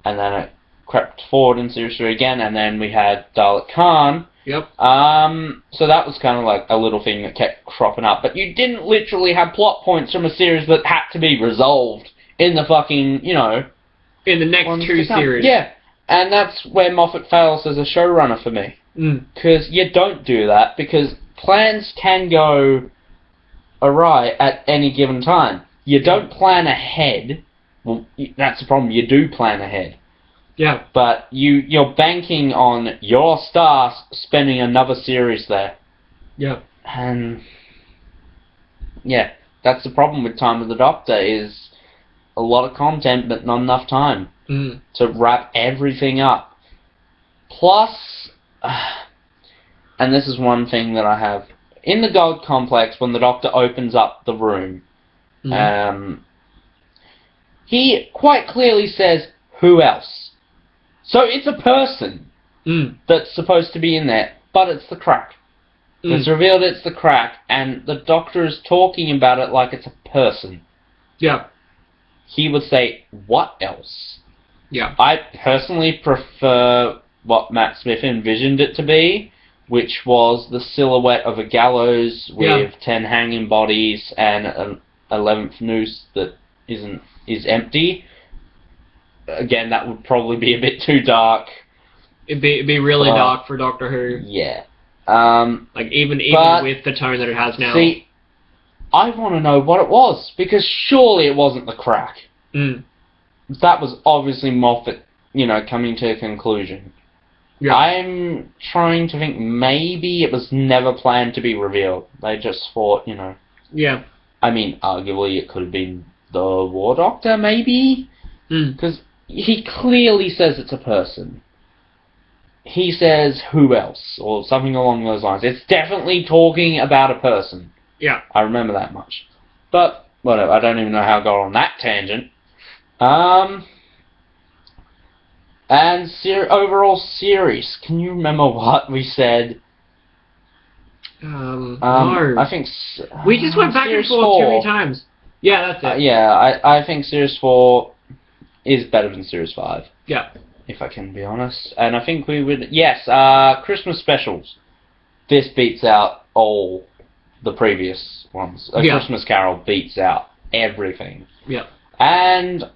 and then it crept forward in Series 3 again, and then we had Dalek Khan. Yep. So that was kind of like a little thing that kept cropping up. But you didn't literally have plot points from a series that had to be resolved in the fucking, you know... In the next 2 series. Yeah. And that's where Moffat fails as a showrunner for me. Because you don't do that, because plans can go awry at any given time. You don't plan ahead. Well, that's the problem. You do plan ahead. Yeah. But you're banking on your star spending another series there. Yeah. And yeah, that's the problem with Time of the Doctor, is a lot of content but not enough time to wrap everything up. Plus, and this is one thing that I have, in the God Complex, when the Doctor opens up the room, he quite clearly says, who else? So it's a person that's supposed to be in there, but it's the crack. It's revealed it's the crack, and the Doctor is talking about it like it's a person. Yeah. He would say, what else? Yeah. I personally prefer what Matt Smith envisioned it to be, which was the silhouette of a gallows with 10 hanging bodies and an 11th noose that is empty. Again, that would probably be a bit too dark. It'd be really dark for Doctor Who. Yeah. Like, even with the tone that it has now. See, I want to know what it was, because surely it wasn't the crack. That was obviously Moffat, coming to a conclusion. Yeah. I'm trying to think maybe it was never planned to be revealed. They just thought, Yeah. I mean, arguably it could have been the War Doctor, maybe? Because he clearly says it's a person. He says, who else? Or something along those lines. It's definitely talking about a person. Yeah. I remember that much. But, whatever, I don't even know how I got on that tangent. And overall series, can you remember what we said? No. I think... we just went back and forth too many times. Yeah, that's it. Yeah, I think Series 4 is better than Series 5. Yeah. If I can be honest. And I think we would... Yes, Christmas specials. This beats out all the previous ones. Christmas Carol beats out everything. Yeah. And,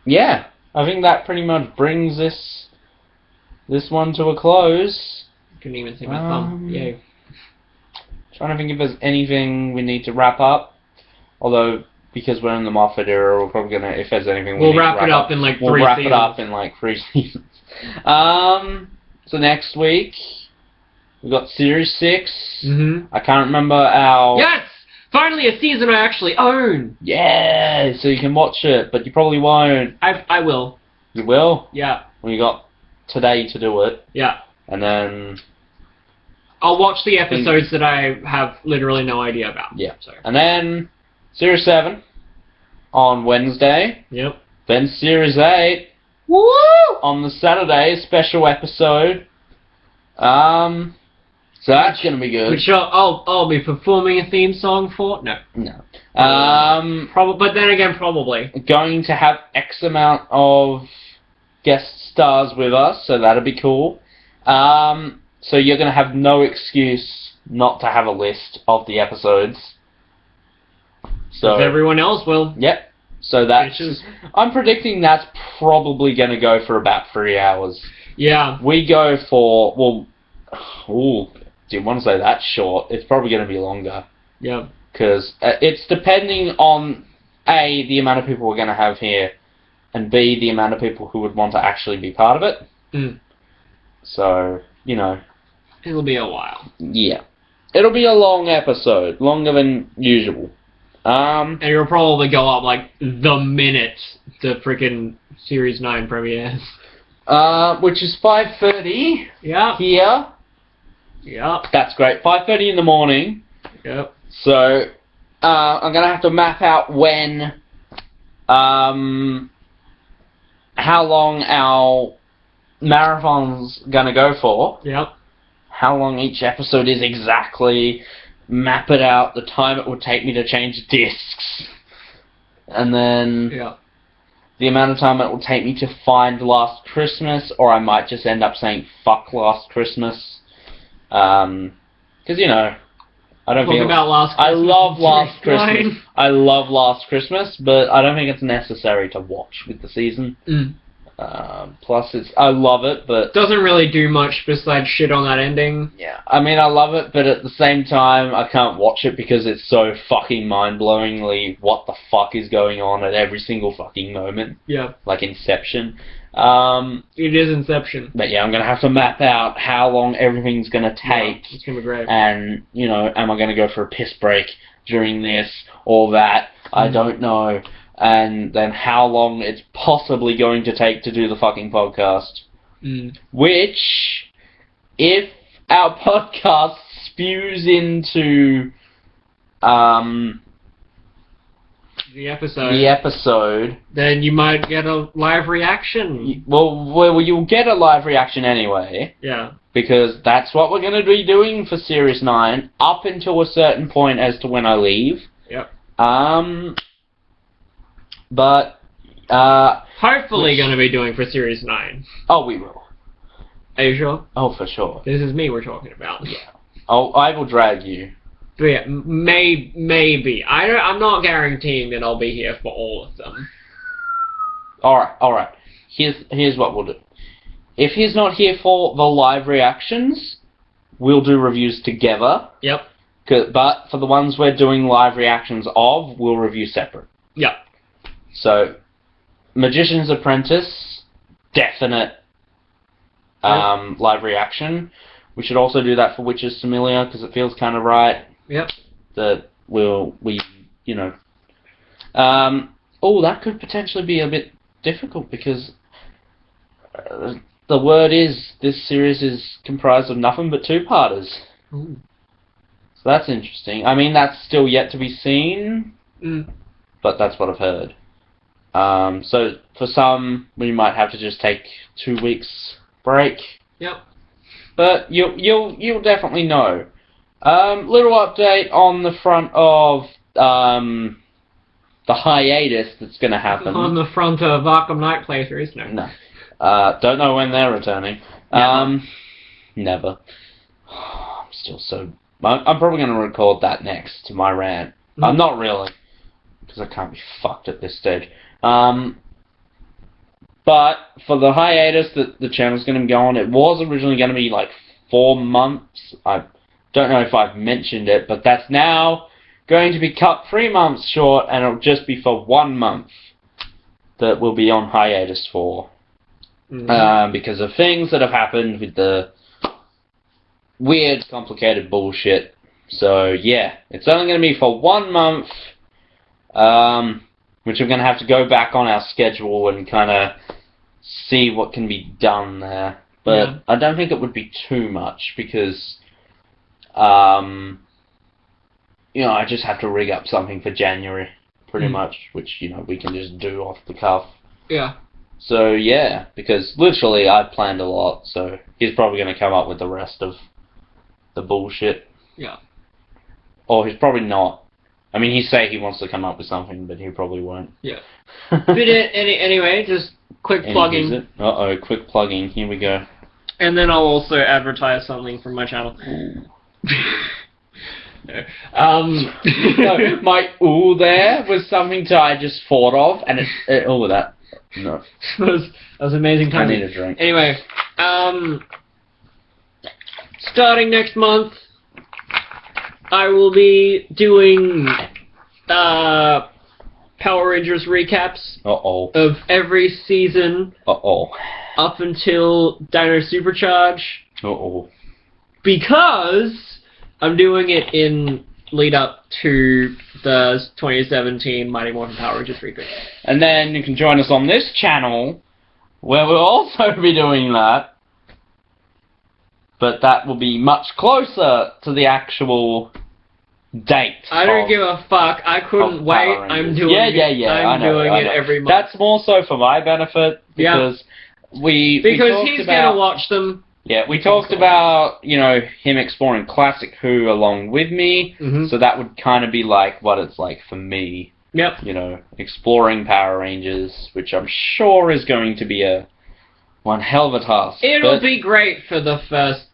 yeah. I think that pretty much brings this one to a close. Couldn't even see my thumb. Yay. Trying to think if there's anything we need to wrap up. Although... because we're in the Moffat era, we're probably gonna, if there's anything we'll wrap it up in like 3 seasons. We'll wrap it up in like 3 seasons. So next week, we've got Series 6. I can't remember our... Yes! Finally a season I actually own! Yeah! So you can watch it, but you probably won't. I will. You will? Yeah. Well, you got today to do it. Yeah. And then... I'll watch the episodes that I have literally no idea about. Yeah. So. And then... Series 7 on Wednesday. Yep. Then Series 8 woo! On the Saturday, special episode. So that's gonna be good. Which I'll be performing a theme song for? No. No. But then again, probably. Going to have X amount of guest stars with us, so that'll be cool. So you're gonna have no excuse not to have a list of the episodes. So everyone else will. Yep. So that's... I'm predicting that's probably going to go for about 3 hours. Yeah. We go for... Well... Ooh. Didn't want to say that short. It's probably going to be longer. Yeah. Because it's depending on, A, the amount of people we're going to have here, and B, the amount of people who would want to actually be part of it. So, It'll be a while. Yeah. It'll be a long episode. Longer than usual. And it'll probably go up like the minute the frickin' Series 9 premieres. Which is 5:30. Yeah. Here. Yep. That's great. 5:30 in the morning. Yep. So, I'm gonna have to map out when, how long our marathon's gonna go for. Yep. How long each episode is exactly. Map it out, the time it would take me to change discs, and then the amount of time it will take me to find Last Christmas, or I might just end up saying fuck Last Christmas, because I don't think about Last Christmas. I love Last Christmas. I love Last Christmas, but I don't think it's necessary to watch with the season. Plus, I love it, but... Doesn't really do much besides shit on that ending. Yeah, I mean, I love it, but at the same time, I can't watch it because it's so fucking mind-blowingly what the fuck is going on at every single fucking moment. Yeah. Like Inception. It is Inception. But yeah, I'm going to have to map out how long everything's going to take. Yeah, it's going to be great. And, am I going to go for a piss break during this or that? I don't know. And then how long it's possibly going to take to do the fucking podcast. Which, if our podcast spews into the episode. The episode. Then you might get a live reaction. Well, you'll get a live reaction anyway. Yeah. Because that's what we're going to be doing for Series 9, up until a certain point as to when I leave. Yep. But, hopefully going to be doing for Series 9. Oh, we will. Are you sure? Oh, for sure. This is me we're talking about. Yeah. Oh, I will drag you. But yeah, maybe. I'm not guaranteeing that I'll be here for all of them. Alright. Here's what we'll do. If he's not here for the live reactions, we'll do reviews together. Yep. But for the ones we're doing live reactions of, we'll review separate. Yep. So, Magician's Apprentice, definite live reaction. We should also do that for Witches Familiar, because it feels kind of right. Yep. That that could potentially be a bit difficult, because the word is, this series is comprised of nothing but two-parters. Ooh. So that's interesting. I mean, that's still yet to be seen, but that's what I've heard. So for some, we might have to just take 2 weeks break. Yep. But you'll definitely know. Little update on the front of the hiatus that's going to happen. On the front of Arkham Knight playthroughs, no. No. Don't know when they're returning. Never. I'm still so... I'm probably going to record that next to my rant. I'm not really, because I can't be fucked at this stage. But for the hiatus that the channel's going to go on, it was originally going to be like 4 months. I don't know if I've mentioned it, but that's now going to be cut 3 months short, and it'll just be for 1 month that we'll be on hiatus for. Because of things that have happened with the weird, complicated bullshit. So, yeah, it's only going to be for 1 month, which I'm going to have to go back on our schedule and kind of see what can be done there. But I don't think it would be too much, because, I just have to rig up something for January, pretty much, which, we can just do off the cuff. Yeah. So, yeah, because literally I planned a lot, so he's probably going to come up with the rest of the bullshit. Yeah. Or he's probably not. I mean, he say he wants to come up with something, but he probably won't. Yeah. But anyway, just quick plugging. Uh-oh, quick plugging. Here we go. And then I'll also advertise something from my channel. No. No, my ooh there was something I just thought of, and that. No. that was amazing time. I need a drink. Anyway, starting next month, I will be doing Power Rangers recaps of every season up until Dino Supercharge. Because I'm doing it in lead up to the 2017 Mighty Morphin Power Rangers recoup. And then you can join us on this channel, where we'll also be doing that. But that will be much closer to the actual date. I don't give a fuck. I couldn't wait. I'm doing it. Yeah. I'm doing it every month. That's more so for my benefit, because we he's gonna watch them. Yeah, we talked about, him exploring Classic Who along with me, so that would kind of be like what it's like for me. Yep. Exploring Power Rangers, which I'm sure is going to be one hell of a task. It'll be great for the first...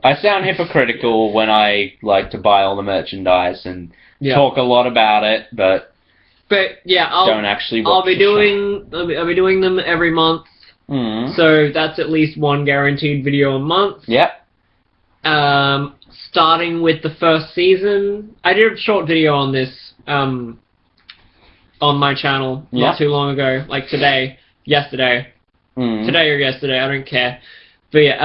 I sound hypocritical when I like to buy all the merchandise and talk a lot about it, but yeah, I'll be doing them every month. So that's at least one guaranteed video a month. Yep. Starting with the first season. I did a short video on this on my channel not too long ago, like yesterday. Today or yesterday, I don't care. But yeah,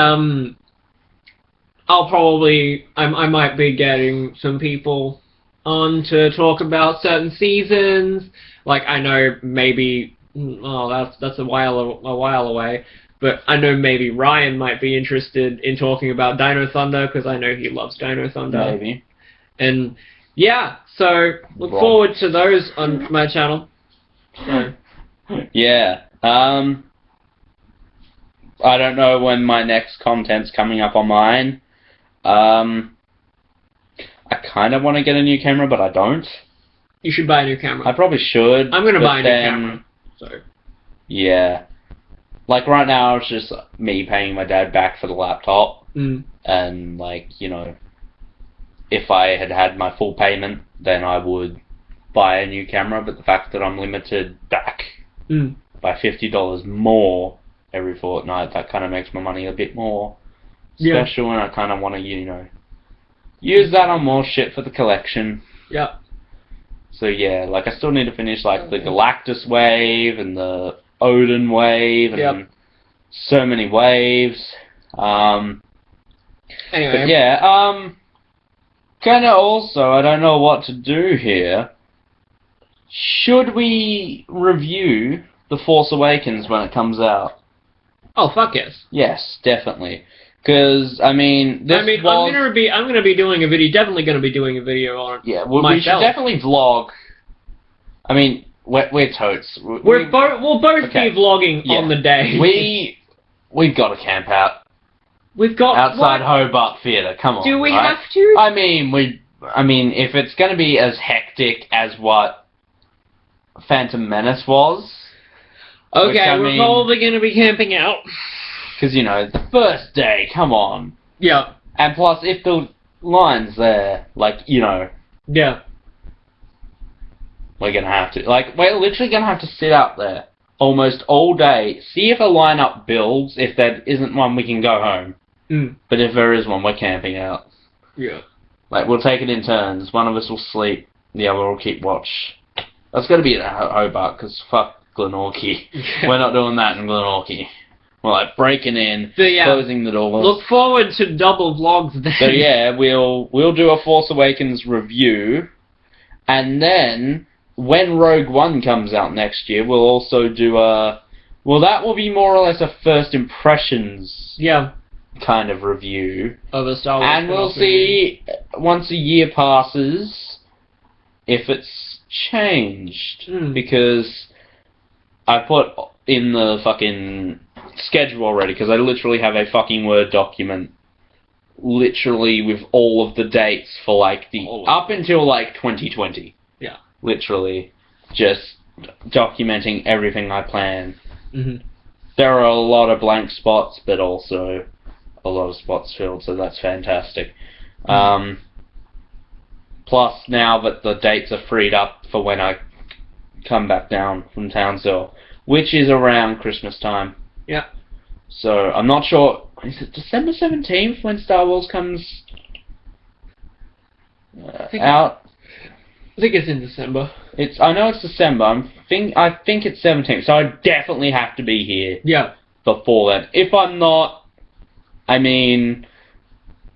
I might be getting some people on to talk about certain seasons. Like, I know maybe... that's a while away. But I know maybe Ryan might be interested in talking about Dino Thunder, because I know he loves Dino Thunder. Maybe. And yeah, So, look forward to those on my channel. So. Yeah. I don't know when my next content's coming up on mine. I kind of want to get a new camera, but I don't. You should buy a new camera. I probably should. I'm going to buy a new camera. So. Yeah. Like, right now, it's just me paying my dad back for the laptop. And, like, you know, if I had had my full payment, then I would buy a new camera. But the fact that I'm limited back by $50 more every fortnight, that kind of makes my money a bit more special, and I kind of want to, you know, use that on more shit for the collection. Yeah. So yeah, like, I still need to finish, like, the Galactus wave and the Odin wave and so many waves. Anyway. But yeah, kind of also, I don't know what to do here. Should we review The Force Awakens when it comes out? Oh, fuck yes. Yes, definitely. Because, I mean, I'm gonna be doing a video, definitely gonna be doing a video on it. Yeah, well, we should definitely vlog. I mean, we're totes. We'll both be vlogging on the day. We've got to camp out. We've got outside Hobart Theatre. Come on. Do we have to? I mean, if it's gonna be as hectic as what Phantom Menace was. Okay, we're probably gonna be camping out. Because, you know, the first day, come on. Yeah. And plus, if the line's there, like, you know. Yeah. We're gonna have to, like, we're literally gonna have to sit out there almost all day, see if a lineup builds. If there isn't one, we can go home. But if there is one, we're camping out. Yeah. Like, we'll take it in turns. One of us will sleep, the other will keep watch. That's gotta be at Hobart, because fuck Glenorchy. We're not doing that in Glenorchy. We're like breaking in, closing the doors. Look forward to double vlogs then. So yeah, we'll do a Force Awakens review, and then when Rogue One comes out next year, we'll also do a... Well, that will be more or less a first impressions kind of review. Of a Star Wars. And we'll see, once a year passes, if it's changed. Because I put in the fucking schedule already, because I literally have a fucking Word document literally with all of the dates for, like, up until, like, 2020. Yeah. Literally, just documenting everything I plan. There are a lot of blank spots, but also a lot of spots filled, so that's fantastic. Plus, now that the dates are freed up for when I come back down from Townsville, which is around Christmas time. Yeah. So, I'm not sure, is it December 17th when Star Wars comes out? I think it's in December. I know it's December. I think it's 17th, so I definitely have to be here. Yeah. Before then. If I'm not, I mean,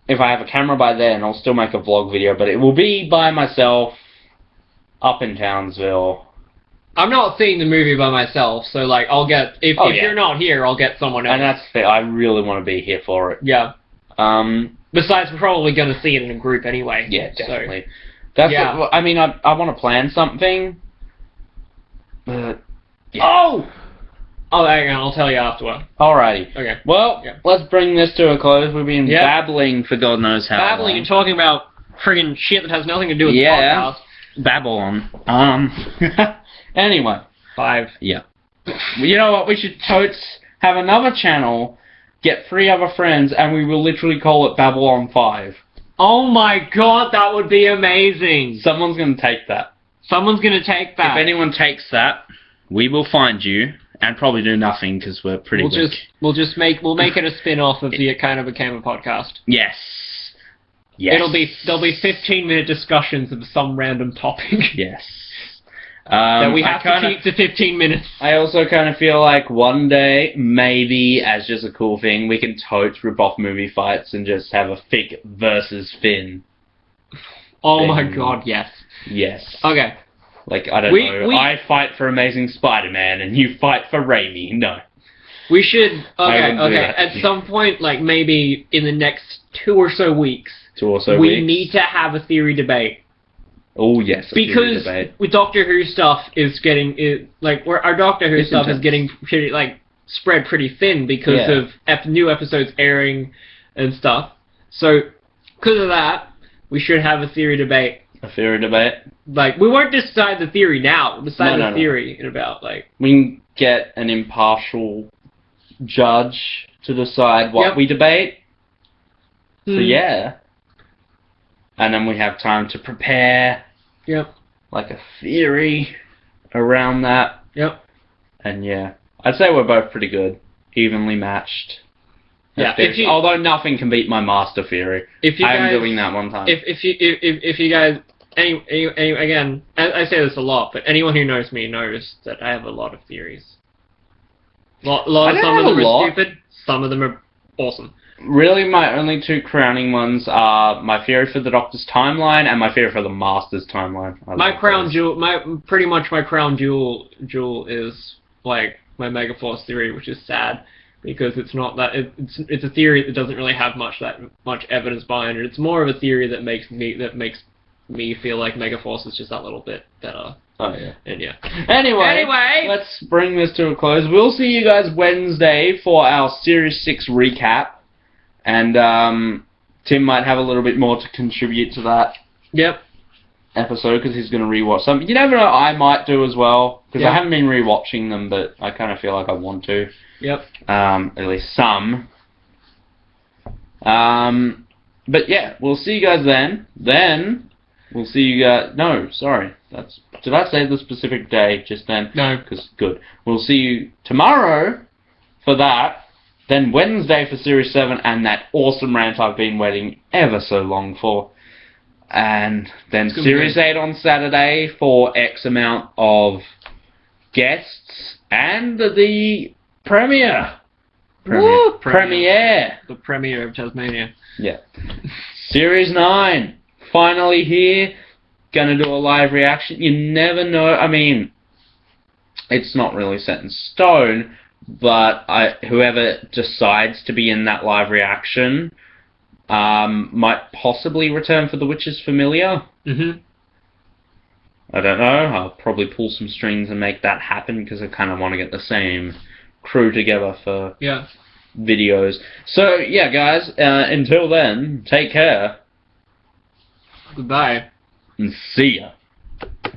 if I have a camera by then, I'll still make a vlog video, but it will be by myself, up in Townsville. I'm not seeing the movie by myself, so, like, I'll get... If you're not here, I'll get someone else. And that's fair. I really want to be here for it. Yeah. Besides, we're probably going to see it in a group anyway. Yeah, definitely. So. That's what, I mean, I want to plan something, but... Yeah. Oh, hang on, I'll tell you afterward. Alrighty. Okay. Well, let's bring this to a close. We've been babbling for God knows how long. Babbling and talking about friggin' shit that has nothing to do with the podcast. Babylon. Anyway. 5. Yeah. You know what? We should totes have another channel, get 3 other friends, and we will literally call it Babylon 5. Oh my god, that would be amazing. Someone's going to take that. Someone's going to take that. If anyone takes that, we will find you and probably do nothing because we're pretty weak. We'll make it a spin-off of the Kind of a Gamer podcast. Yes. Yes. There'll be 15-minute discussions of some random topic. Yes. That we have to keep to 15 minutes. I also kind of feel like one day, maybe, as just a cool thing, we can totes rip off movie fights and just have a Thick versus Finn. Oh my god, yes. Yes. Okay. Like, I don't know, I fight for Amazing Spider-Man and you fight for Raimi. No. We should, okay, at some point, like, maybe in the next 2 or so weeks, we need to have a theory debate. Oh yes, a theory because debate. with Doctor Who stuff is getting where our Doctor Who stuff is getting pretty spread pretty thin because of new episodes airing and stuff. So because of that, we should have a theory debate. A theory debate. We won't decide the theory now. We'll decide the theory in about we can get an impartial judge to decide what we debate. So yeah. And then we have time to prepare. Yep. Like a theory around that. Yep. And yeah, I'd say we're both pretty good, evenly matched. Yeah. Although nothing can beat my master theory. I'm doing that one time. If you guys, again, I say this a lot, but anyone who knows me knows that I have a lot of theories. Some of them are stupid. Some of them are awesome. Really, my only two crowning ones are my theory for the Doctor's timeline and my theory for the Master's timeline. My crown jewel is my Megaforce theory, which is sad because it's not that it's a theory that doesn't really have much evidence behind it. It's more of a theory that makes me feel like Megaforce is just that little bit better. Oh yeah. And yeah. Anyway, let's bring this to a close. We'll see you guys Wednesday for our Series 6 recap. And Tim might have a little bit more to contribute to that episode because he's going to rewatch some. You never know, I might do as well because I haven't been rewatching them, but I kind of feel like I want to. Yep. At least some. But yeah, we'll see you guys then. Then we'll see you guys. No, sorry. Did I say the specific day just then? No. Because good. We'll see you tomorrow for that. Then Wednesday for Series 7 and that awesome rant I've been waiting ever so long for. And then Series 8 on Saturday for X amount of guests and the premiere. Premiere. The premiere of Tasmania. Yeah. Series 9. Finally here. Gonna do a live reaction. You never know. I mean, it's not really set in stone. But whoever decides to be in that live reaction might possibly return for The Witch's Familiar. Mm-hmm. I don't know. I'll probably pull some strings and make that happen because I kind of want to get the same crew together for videos. So, yeah, guys, until then, take care. Goodbye. And see ya.